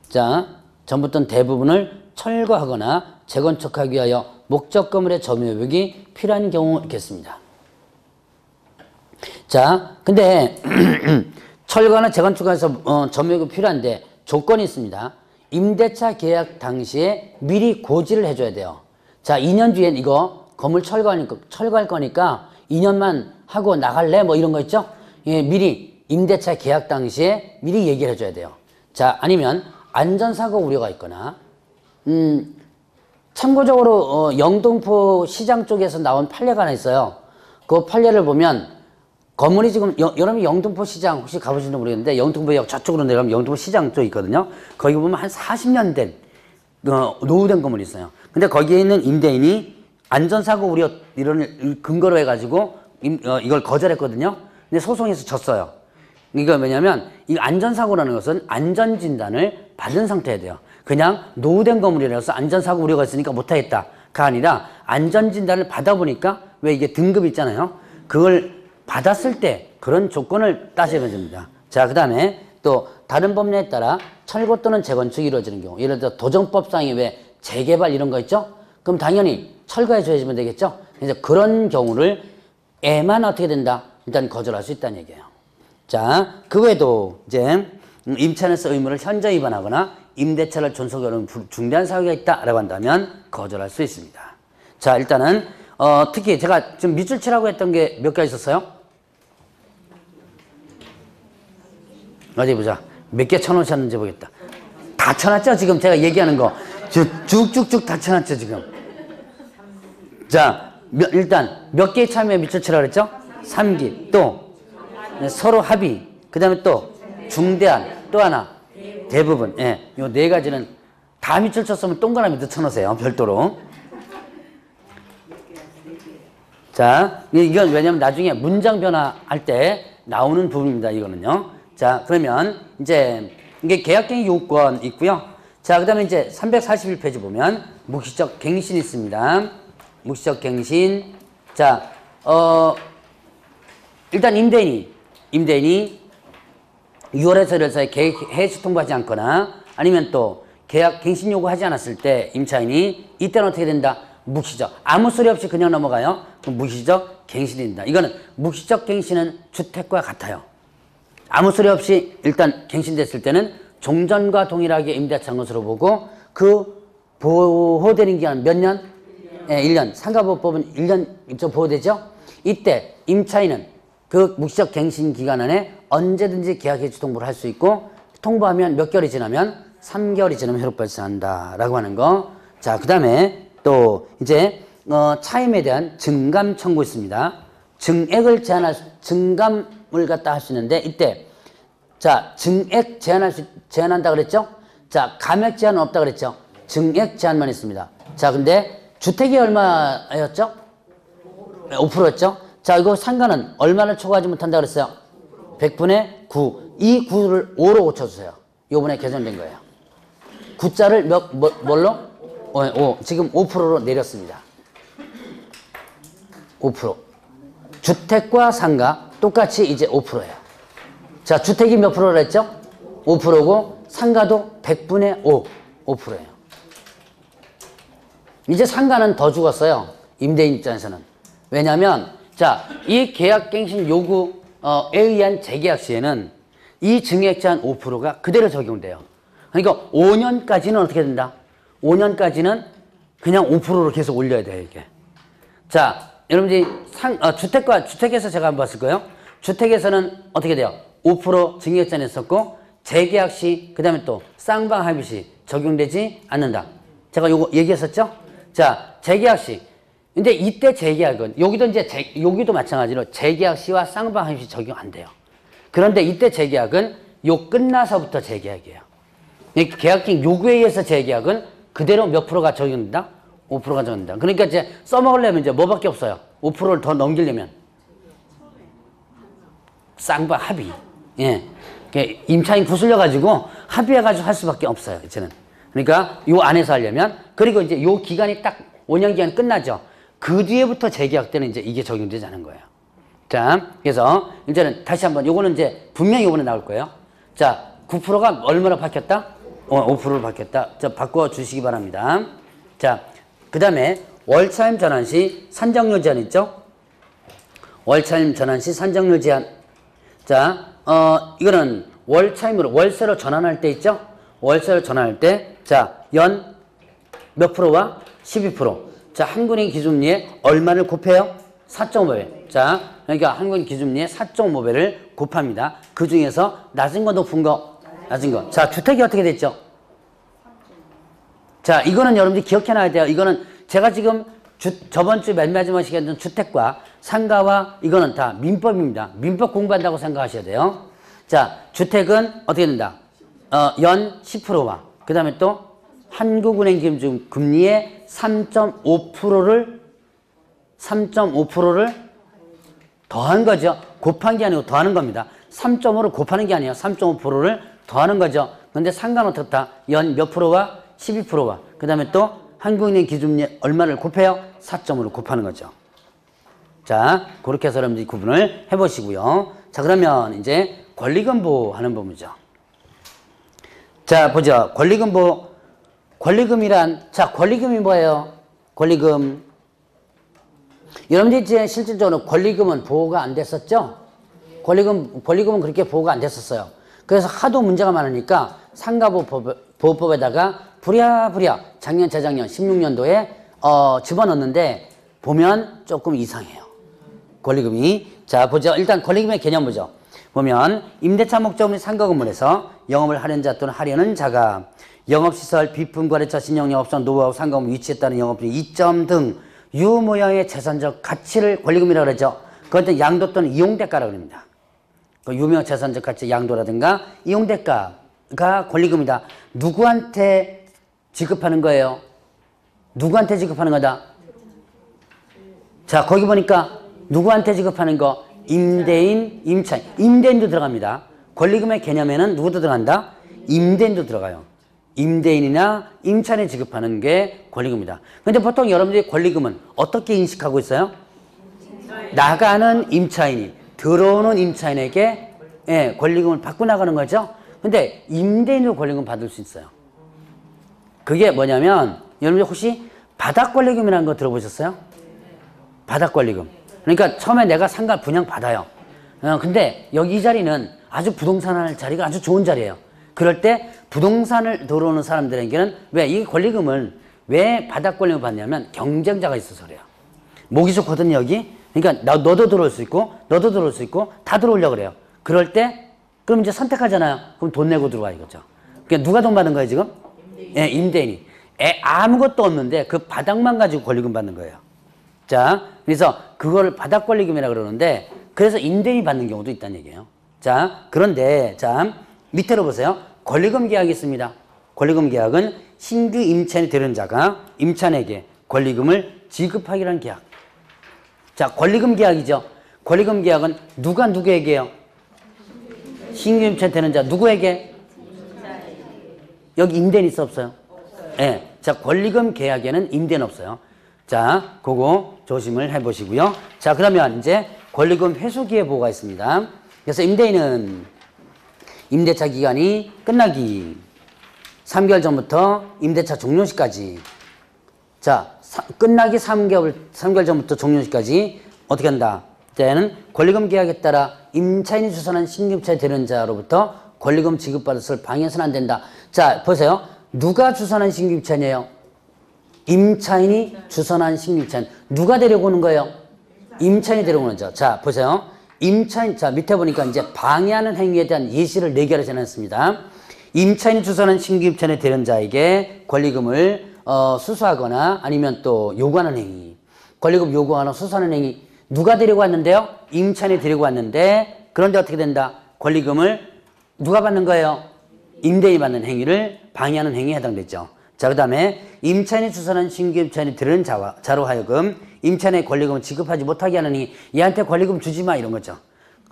자, 전부 또는 대부분을 철거하거나 재건축하기 위하여 목적 건물의 점유욕이 필요한 경우 있겠습니다. 자, 근데 철거나 재건축해서 점유욕이 필요한데 조건이 있습니다. 임대차 계약 당시에 미리 고지를 해줘야 돼요. 자, 2년 뒤엔 이거 건물 철거할 거니까 2년만 하고 나갈래? 뭐 이런 거 있죠? 예, 미리 임대차 계약 당시에 미리 얘기를 해줘야 돼요. 자, 아니면 안전사고 우려가 있거나 참고적으로 영등포 시장 쪽에서 나온 판례가 하나 있어요. 그 판례를 보면 건물이 지금 여러분이 영등포 시장 혹시 가보시는지 모르겠는데 영등포역 저쪽으로 내려가면 영등포 시장 쪽 있거든요. 거기 보면 한 40년 된 노후된 건물이 있어요. 근데 거기에 있는 임대인이 안전사고 우려 이런 근거로 해가지고 이걸 거절했거든요. 근데 소송에서 졌어요. 이거 왜냐면 이 안전사고라는 것은 안전진단을 받은 상태여야 돼요. 그냥 노후된 건물이라서 안전사고 우려가 있으니까 못하겠다가 아니라 안전진단을 받아보니까 왜 이게 등급이 있잖아요. 그걸 받았을 때 그런 조건을 따져야 됩니다. 자, 그 다음에 또 다른 법령에 따라 철거 또는 재건축이 이루어지는 경우, 예를 들어 도정법상에 왜 재개발 이런 거 있죠? 그럼 당연히 철거해 줘야지면 되겠죠? 그래서 그런 경우를 에만 어떻게 된다? 일단 거절할 수 있다는 얘기예요. 자, 그 외에도 이제 임차인으로서 의무를 현저 위반하거나 임대차를 존속이 어려운 중대한 사유가 있다라고 한다면 거절할 수 있습니다. 자, 일단은 특히 제가 지금 밑줄 치라고 했던 게 몇 가지 있었어요? 어디 보자. 몇 개 쳐놓으셨는지 보겠다. 다 쳐놨죠? 지금 제가 얘기하는 거. 쭉쭉쭉 다 쳐놨죠, 지금. 자, 일단 몇 개의 참여에 밑줄 치라고 그랬죠? 3기. 또 서로 합의. 그 다음에 또 중대한. 또 하나. 대부분. 예. 요 네 가지는 다 밑줄 쳤으면 동그라미 쳐놓으세요. 별도로. 자, 이건 왜냐면 나중에 문장 변화할 때 나오는 부분입니다. 이거는요. 자, 그러면 이제 이게 계약갱이 요건 있고요. 자, 그 다음에 이제 341페이지 보면 묵시적 갱신이 있습니다. 묵시적 갱신. 자, 일단 임대인이 6월에서 이래서 계획 해지 통보하지 않거나 아니면 또 계약 갱신 요구하지 않았을 때 임차인이 이때는 어떻게 된다? 묵시적. 아무 소리 없이 그냥 넘어가요. 그럼 묵시적 갱신이 된다. 이거는 묵시적 갱신은 주택과 같아요. 아무 소리 없이 일단 갱신됐을 때는 종전과 동일하게 임대차 한 것으로 보고 그 보호되는 기간 몇 년? 예, 1년. 상가보호법은 1년 보호되죠? 이때 임차인은 그 묵시적 갱신 기간 안에 언제든지 계약 해지 통보를 할 수 있고 통보하면 몇 개월이 지나면 3개월이 지나면 효력 발생한다라고 하는 거. 자, 그 다음에 또 이제 차임에 대한 증감 청구 있습니다. 증액을 증감을 갖다 할 수 있는데 이때 자, 증액 제한한다 그랬죠? 자, 감액 제한은 없다 그랬죠? 증액 제한만 있습니다. 자, 근데 주택이 얼마였죠? 5%였죠? 자, 이거 상가는 얼마를 초과하지 못한다 그랬어요? 100분의 9. 이 9를 5로 고쳐주세요. 요번에 개선된 거예요. 9자를 뭘로? 5. 지금 5%로 내렸습니다. 5%. 주택과 상가 똑같이 이제 5%예요. 자, 주택이 몇 프로를 했죠? 5%고 상가도 100분의 5. 5%예요. 이제 상가는 더 죽었어요. 임대인 입장에서는. 왜냐하면 자, 이 계약갱신 요구에 의한 재계약 시에는 이 증액 제한 5%가 그대로 적용돼요. 그러니까 5년까지는 어떻게 된다? 5년까지는 그냥 5%로 계속 올려야 돼요, 이게. 자, 여러분들이 주택에서 제가 한번 봤을 거예요. 주택에서는 어떻게 돼요? 5% 증액 제한이 있었고, 재계약 시, 그 다음에 또 쌍방 합의 시 적용되지 않는다. 제가 요거 얘기했었죠? 자, 재계약 시. 근데 이때 재계약은, 여기도 마찬가지로 재계약 시와 쌍방 합의 시 적용 안 돼요. 그런데 이때 재계약은 요 끝나서부터 재계약이에요. 계약갱 요구에 의해서 재계약은 그대로 몇 프로가 적용된다? 5%가 적용된다. 그러니까 이제 써먹으려면 이제 뭐밖에 없어요. 5%를 더 넘기려면. 쌍방 합의. 예. 임차인 부술려가지고 합의해가지고 할 수밖에 없어요, 이제는. 그러니까 요 안에서 하려면, 그리고 이제 요 기간이 딱 5년 기간 끝나죠. 그 뒤에부터 재계약 때는 이제 이게 적용되지 않은 거예요. 자, 그래서 이제는 다시 한번 요거는 이제 분명히 요번에 나올 거예요. 자, 9%가 얼마로 바뀌었다? 5%를 받겠다. 자, 바꿔주시기 바랍니다. 자, 그 다음에 월차임 전환 시 산정료 제한 있죠? 월차임 전환 시 산정료 제한. 자, 이거는 월차임으로, 월세로 전환할 때 있죠? 월세로 전환할 때, 자, 연 몇 프로와 12%. 자, 한국인 기준리에 얼마를 곱해요? 4.5배. 자, 그러니까 한국인 기준리에 4.5배를 곱합니다. 그 중에서 낮은 거, 높은 거? 낮은 거. 자, 주택이 어떻게 됐죠? 자, 이거는 여러분들이 기억해놔야 돼요. 이거는 제가 지금 저번 주 맨 마지막 시간에 주택과 상가와 이거는 다 민법입니다. 민법 공부한다고 생각하셔야 돼요. 자, 주택은 어떻게 된다? 연 10%와 그 다음에 또 한국은행 기준 금리의 3.5%를 더한 거죠. 곱한 게 아니고 더하는 겁니다. 3.5를 곱하는 게 아니에요. 3.5%를 더하는 거죠. 근데 상가는 어떻다? 연 몇 프로와 12%와 그 다음에 또 한국은행 기준리 얼마를 곱해요? 4.5를 곱하는 거죠. 자, 그렇게 해서 여러분들이 구분을 해보시고요. 자, 그러면 이제 권리금보 하는 부분이죠. 자, 보죠. 권리금보. 권리금이란, 자, 권리금이 뭐예요? 권리금. 여러분들이 이제 실질적으로 권리금은 보호가 안 됐었죠? 권리금은 그렇게 보호가 안 됐었어요. 그래서 하도 문제가 많으니까 상가보호법에다가 부랴부랴 작년, 재작년 16년도에 집어넣었는데 보면 조금 이상해요. 권리금이. 자, 보죠. 일단 권리금의 개념 보죠. 보면 임대차 목적 및 상가 건물에서 영업을 하려는 자 또는 하려는 자가 영업시설, 비품, 거래처, 신용영업소, 노하우, 상가 건물 위치에 따른 영업비 이점 등 유무형의 재산적 가치를 권리금이라고 그러죠. 그것은 양도 또는 이용대가라고 합니다. 그 유무형 재산적 가치 양도라든가 이용대가가 권리금이다. 누구한테 지급하는 거예요? 누구한테 지급하는 거다? 자, 거기 보니까 누구한테 지급하는 거? 임대인, 임차인. 임대인도 들어갑니다. 권리금의 개념에는 누구도 들어간다? 임대인도 들어가요. 임대인이나 임차인에 지급하는 게 권리금이다. 근데 보통 여러분들이 권리금은 어떻게 인식하고 있어요? 나가는 임차인이, 들어오는 임차인에게 권리금을 받고 나가는 거죠. 근데 임대인으로 권리금 받을 수 있어요. 그게 뭐냐면 여러분들 혹시 바닥권리금이라는 거 들어보셨어요? 바닥권리금. 그러니까 처음에 내가 상가 분양 받아요. 근데 여기 이 자리는 아주 부동산 할 자리가 아주 좋은 자리예요. 그럴 때 부동산을 들어오는 사람들에게는 왜 이 권리금을 왜 바닥권리금을 받냐면 경쟁자가 있어서 그래요. 목이 좋거든요, 여기. 그러니까 너도 들어올 수 있고 너도 들어올 수 있고 다 들어오려고 그래요. 그럴 때 그럼 이제 선택하잖아요. 그럼 돈 내고 들어와 이거죠. 그러니까 누가 돈 받는 거예요, 지금? 예, 임대인이. 아무것도 없는데 그 바닥만 가지고 권리금 받는 거예요. 자, 그래서 그걸 바닥권리금이라고 그러는데 그래서 임대인이 받는 경우도 있다는 얘기예요. 자, 그런데 자, 밑으로 보세요. 권리금 계약이 있습니다. 권리금 계약은 신규 임차인이 되는 자가 임차인에게 권리금을 지급하기로 한 계약. 자, 권리금 계약이죠. 권리금 계약은 누가 누구에게요? 신규 임차인이 되는 자 누구에게? 여기 임대인 있어 없어요? 예. 자, 권리금 계약에는 임대인 없어요. 자, 그거 조심을 해보시고요. 자, 그러면 이제 권리금 회수기회 보호가 있습니다. 그래서 임대인은 임대차 기간이 끝나기 3개월 전부터 임대차 종료시까지, 자, 끝나기 3개월 전부터 종료시까지 어떻게 한다? 때는 권리금 계약에 따라 임차인이 주선한 신규임차인 되는 자로부터 권리금 지급받았을 방해해서는 안 된다. 자, 보세요. 누가 주선한 신규임차인이에요? 임차인이 주선한 신규임차인. 누가 데리고 오는 거예요? 임차인이 데리고 오는 거죠. 자, 보세요. 임차인, 자, 밑에 보니까 이제 방해하는 행위에 대한 예시를 4개를 전했습니다. 임차인이 주선한 신규임차인이 되는 자에게 권리금을 수수하거나 아니면 또 요구하는 행위. 권리금 요구하거나 수수하는 행위. 누가 데리고 왔는데요? 임차인이 데리고 왔는데 그런데 어떻게 된다? 권리금을 누가 받는 거예요? 임대인이 받는 행위를 방해하는 행위에 해당되죠. 자, 그 다음에 임차인이 주선한 신규 임차인이 들은 자로 하여금 임차인의 권리금을 지급하지 못하게 하는 행위. 얘한테 권리금 주지 마 이런 거죠.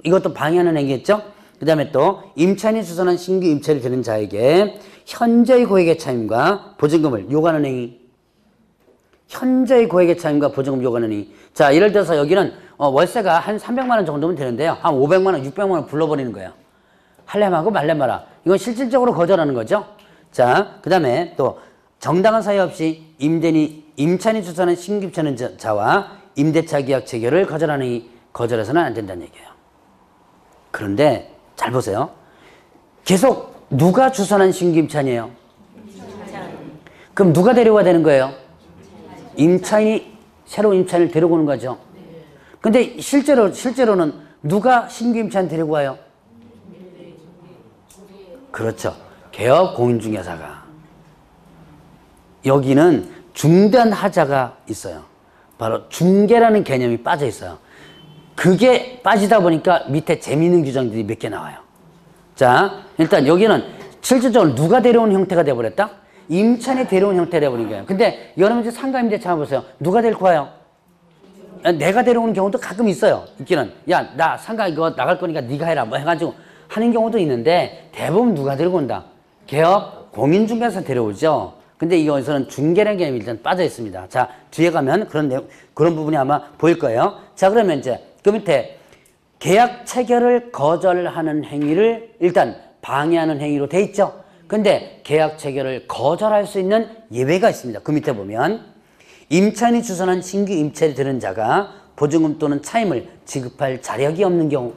이것도 방해하는 행위겠죠. 그 다음에 또 임차인이 주선한 신규 임차인이 되는 자에게 현저히 고액의 차임과 보증금을 요구하는 행위. 현저히 고액의 차임과 보증금 요구하는 행위. 자, 예를 들어서 여기는 월세가 한 300만 원 정도면 되는데요. 한 500만 원, 600만 원 불러버리는 거예요. 할래 말고 말래 마라. 이건 실질적으로 거절하는 거죠. 자, 그 다음에 또 정당한 사유 없이 임차인이 주선한 신규 임차인자와 임대차 계약 체결을 거절해서는 안 된다는 얘기예요. 그런데 잘 보세요. 계속 누가 주선한 신규 임차인이에요? 그럼 누가 데려와야 되는 거예요? 임차인이 새로운 임차인을 데리고 오는 거죠. 근데 실제로는 누가 신규 임차인 데리고 와요? 그렇죠. 개업 공인중개사가. 여기는 중단하자가 있어요. 바로 중개라는 개념이 빠져 있어요. 그게 빠지다 보니까 밑에 재미있는 규정들이 몇 개 나와요. 자, 일단 여기는 실질적으로 누가 데려온 형태가 돼버렸다? 임차인이 데려온 형태가 돼버린 거예요. 근데 여러분 이제 상가임대차 보세요. 누가 데리고 와요? 내가 데려오는 경우도 가끔 있어요. 있기는. 야, 나 상가 이거 나갈 거니까 네가 해라. 뭐 해가지고 하는 경우도 있는데 대부분 누가 데리고 온다? 개업 공인중개사 데려오죠. 근데 이것은 중개라는 개념이 일단 빠져 있습니다. 자, 뒤에 가면 그런 부분이 아마 보일 거예요. 자, 그러면 이제 그 밑에 계약 체결을 거절하는 행위를 일단 방해하는 행위로 돼 있죠. 근데 계약 체결을 거절할 수 있는 예외가 있습니다. 그 밑에 보면 임차인이 주선한 신규 임차를 들은 자가 보증금 또는 차임을 지급할 자력이 없는 경우.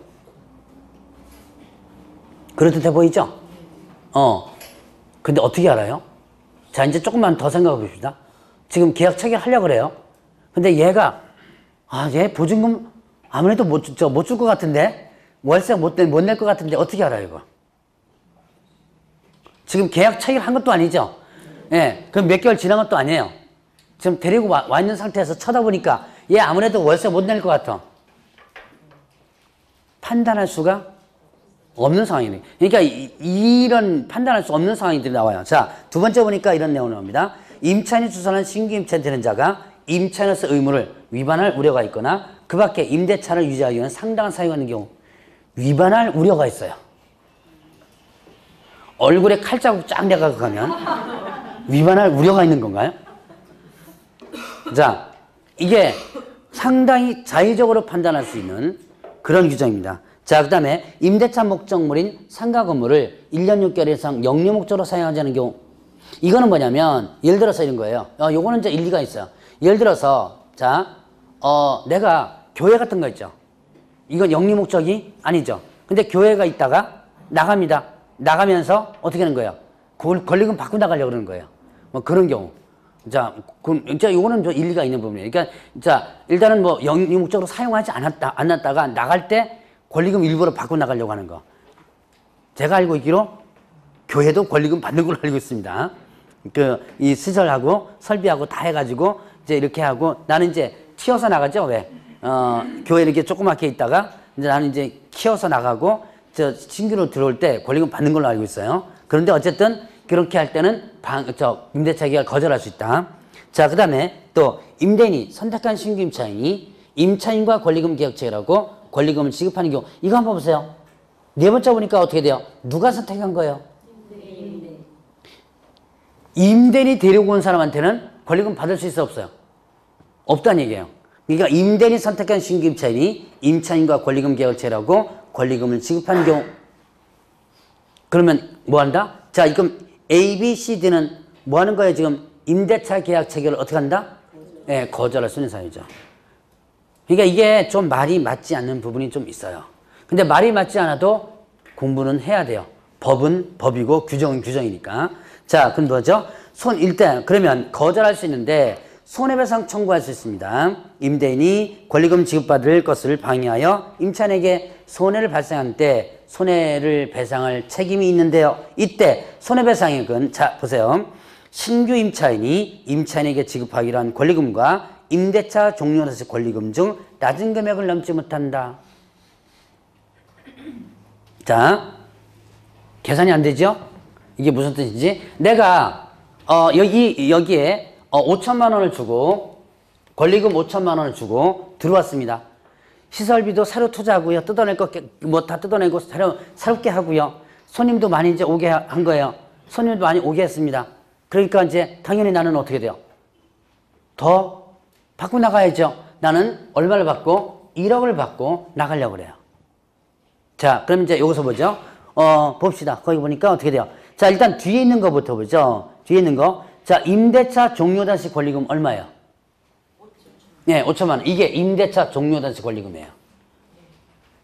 그렇듯해 보이죠? 근데 어떻게 알아요? 자, 이제 조금만 더 생각해 봅시다. 지금 계약 체결하려고 그래요. 근데 얘가 얘 보증금 아무래도 못 줄 것 같은데 월세 못 낼 것 같은데 어떻게 알아요, 이거? 지금 계약 체결한 것도 아니죠? 예, 그럼 몇 개월 지난 것도 아니에요. 지금 데리고 와 있는 상태에서 쳐다보니까 얘 아무래도 월세 못 낼 것 같아. 판단할 수가 없는 상황이네. 그러니까 이런 판단할 수 없는 상황들이 나와요. 자, 두 번째 보니까 이런 내용이 나옵니다. 임차인이 주선한 신규 임차인 되는 자가 임차인으로서 의무를 위반할 우려가 있거나 그 밖에 임대차를 유지하기 위한 상당한 사유가 있는 경우. 위반할 우려가 있어요. 얼굴에 칼자국 쫙 내가 가면 위반할 우려가 있는 건가요? 자, 이게 상당히 자의적으로 판단할 수 있는 그런 규정입니다. 자, 그 다음에 임대차 목적물인 상가 건물을 1년 6개월 이상 영유 목적으로 사용하지 않는 경우. 이거는 뭐냐면 예를 들어서 이런 거예요. 요거는 이제 일리가 있어요. 예를 들어서 자, 내가 교회 같은 거 있죠. 이건 영유 목적이 아니죠. 근데 교회가 있다가 나갑니다. 나가면서 어떻게 하는 거예요? 권리금 받고 나가려고 그러는 거예요. 뭐 그런 경우. 자, 요거는 좀 일리가 있는 부분이에요. 그러니까, 자, 일단은 뭐 영유 목적으로 사용하지 않았다가 나갈 때 권리금 일부러 받고 나가려고 하는 거. 제가 알고 있기로 교회도 권리금 받는 걸로 알고 있습니다. 이 시설하고 설비하고 다 해가지고 이제 이렇게 하고 나는 이제 튀어서 나가죠. 왜? 교회 이렇게 조그맣게 있다가 이제 나는 이제 키워서 나가고 신규로 들어올 때 권리금 받는 걸로 알고 있어요. 그런데 어쨌든 그렇게 할 때는 임대차 계약을 거절할 수 있다. 자, 그 다음에 또 임대인이 선택한 신규 임차인이 임차인과 권리금 계약 체결하고 권리금을 지급하는 경우. 이거 한번 보세요. 네 번째 보니까 어떻게 돼요? 누가 선택한 거예요? 임대인이 데리고 온 사람한테는 권리금 받을 수 있어 없어요? 없다는 얘기예요. 그러니까 임대인이 선택한 신규 임차인이 임차인과 권리금 계약을 체결하고 권리금을 지급하는 경우. 그러면 뭐 한다? 자, 그럼 A, B, C, D는 뭐 하는 거예요? 지금 임대차 계약 체결을 어떻게 한다? 네, 거절할 수 있는 사유죠. 그러니까 이게 좀 말이 맞지 않는 부분이 좀 있어요. 근데 말이 맞지 않아도 공부는 해야 돼요. 법은 법이고 규정은 규정이니까. 자, 그럼 뭐죠? 일단 그러면 거절할 수 있는데 손해배상 청구할 수 있습니다. 임대인이 권리금 지급받을 것을 방해하여 임차인에게 손해를 발생한 때 손해를 배상할 책임이 있는데요. 이때 손해배상액은 자 보세요. 신규 임차인이 임차인에게 지급하기로 한 권리금과 임대차 종료로서의 권리금 중 낮은 금액을 넘지 못한다. 자, 계산이 안 되죠? 이게 무슨 뜻인지? 내가 여기에 5천만 원을 주고 권리금 5천만 원을 주고 들어왔습니다. 시설비도 새로 투자하고요. 뜯어낼 거 뭐 다 뜯어내고 새롭게 하고요. 손님도 많이 이제 오게 한 거예요. 손님도 많이 오게 했습니다. 그러니까 이제 당연히 나는 어떻게 돼요? 더 받고 나가야죠. 나는 얼마를 받고 1억을 받고 나가려고 그래요. 자, 그럼 이제 여기서 보죠. 봅시다. 거기 보니까 어떻게 돼요? 자, 일단 뒤에 있는 거부터 보죠. 뒤에 있는 거. 자, 임대차 종료단시 권리금 얼마예요? 네, 5천만 원. 이게 임대차 종료단시 권리금이에요.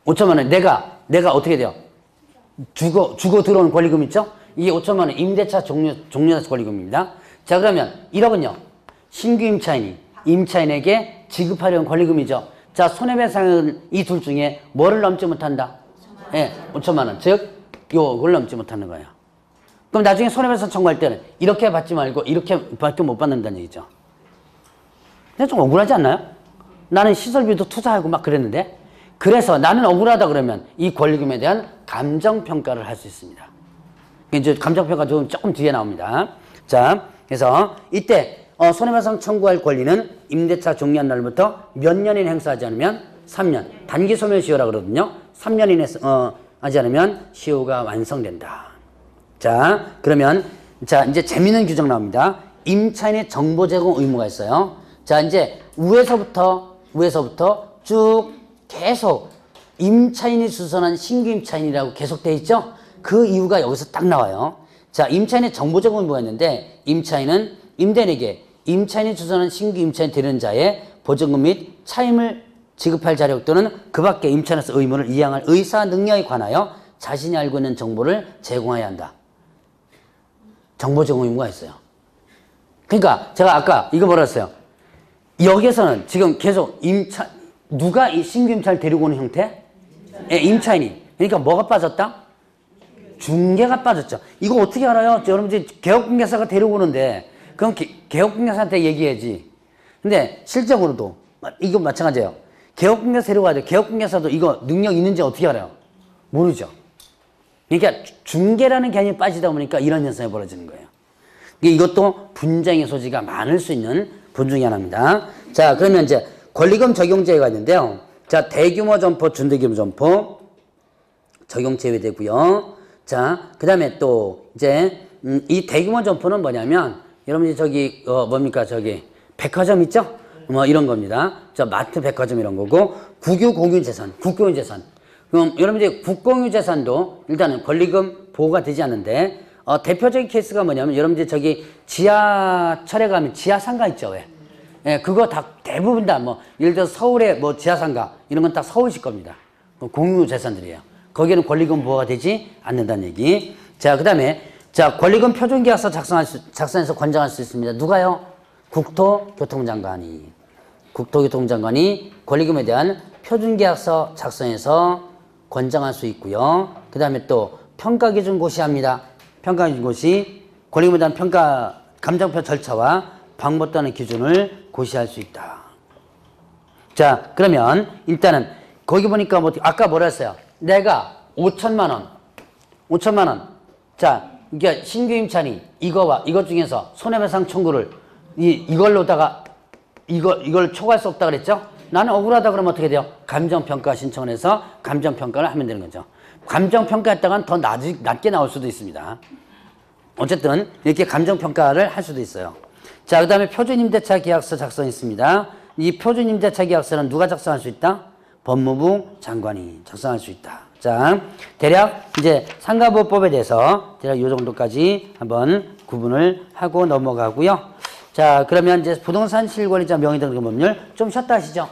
5천만 원. 내가 어떻게 돼요? 주거 들어오는 권리금 있죠? 이게 5천만 원. 임대차 종료단시 권리금입니다. 자, 그러면 1억은요. 신규 임차인에게 지급하려는 권리금이죠. 자, 손해배상은 이 둘 중에 뭐를 넘지 못한다? 예, 5천만 원. 즉, 요걸 넘지 못하는 거예요. 그럼 나중에 손해배상 청구할 때는 이렇게 받지 말고 이렇게밖에 못 받는다는 얘기죠. 근데 좀 억울하지 않나요? 나는 시설비도 투자하고 막 그랬는데, 그래서 나는 억울하다 그러면 이 권리금에 대한 감정평가를 할 수 있습니다. 이제 감정평가 조금 뒤에 나옵니다. 자, 그래서 이때 손해배상 청구할 권리는 임대차 종료한 날부터 몇 년 이내 행사하지 않으면 3년. 단기 소멸 시효라 그러거든요. 3년 이내 하지 않으면 시효가 완성된다. 자, 그러면 자, 이제 재미있는 규정 나옵니다. 임차인의 정보 제공 의무가 있어요. 자, 이제 위에서부터 쭉 계속 임차인이 주선한 신규 임차인이라고 계속 돼 있죠? 그 이유가 여기서 딱 나와요. 자, 임차인의 정보 제공 의무가 있는데, 임차인은 임대인에게 임차인이 주선한 신규 임차인 되는 자의 보증금 및 차임을 지급할 자력 또는 그 밖에 임차인으로서 의무를 이행할 의사 능력에 관하여 자신이 알고 있는 정보를 제공해야 한다. 정보 제공 의무가 있어요. 그러니까 제가 아까 이거 뭐라 했어요? 여기에서는 지금 계속 누가 이 신규 임차인을 데리고 오는 형태? 예, 임차인이. 그러니까 뭐가 빠졌다? 중개가 빠졌죠. 이거 어떻게 알아요? 여러분, 개업공개사가 데리고 오는데, 그럼 개업공개사한테 얘기해야지. 근데 실적으로도 이거 마찬가지예요. 개업공개사 데리고 와야 돼. 개업공개사도 이거 능력 있는지 어떻게 알아요? 모르죠. 그러니까 중개라는 개념이 빠지다 보니까 이런 현상이 벌어지는 거예요. 이것도 분쟁의 소지가 많을 수 있는 분 중에 하나입니다. 자, 그러면 이제 권리금 적용제가 있는데요. 자, 대규모 점포, 준대규모 점포 적용 제외되고요. 자, 그 다음에 또 이제 이 대규모 점포는 뭐냐면 여러분이 저기 뭡니까 저기 백화점 있죠? 뭐 이런 겁니다. 저 마트, 백화점 이런 거고 국유 공유 재산, 국공유 재산. 그럼 여러분들이 국공유 재산도 일단은 권리금 보호가 되지 않는데 대표적인 케이스가 뭐냐면 여러분들 저기 지하철에 가면 지하상가 있죠, 왜? 예, 그거 다 대부분 다 뭐 예를 들어서 서울의 뭐 지하상가 이런 건 다 서울시 겁니다. 공유 재산들이에요. 거기에는 권리금 보호가 되지 않는다는 얘기. 자, 그 다음에 자, 권리금 표준계약서 작성해서 권장할 수 있습니다. 누가요? 국토교통장관이 권리금에 대한 표준계약서 작성해서 권장할 수 있고요. 그 다음에 또 평가기준 고시합니다. 평가기준 고시, 권리금에 대한 평가 감정표 절차와 방법 또는 기준을 고시할 수 있다. 자, 그러면 일단은 거기 보니까 뭐 아까 뭐라 했어요? 내가 5천만 원. 자, 이게 신규 임차인이 이거와 이것 중에서 손해배상 청구를 이걸로다가 이걸 초과할 수 없다 그랬죠? 나는 억울하다 그러면 어떻게 돼요? 감정평가 신청을 해서 감정평가를 하면 되는 거죠. 감정평가했다간 더 낮게 나올 수도 있습니다. 어쨌든 이렇게 감정평가를 할 수도 있어요. 자, 그 다음에 표준임대차 계약서 작성했습니다. 이 표준임대차 계약서는 누가 작성할 수 있다? 법무부 장관이 작성할 수 있다. 자, 대략 이제 상가보호법에 대해서 대략 이 정도까지 한번 구분을 하고 넘어가고요. 자, 그러면 이제 부동산 실권이자 명의등록법률 좀 쉬었다 하시죠.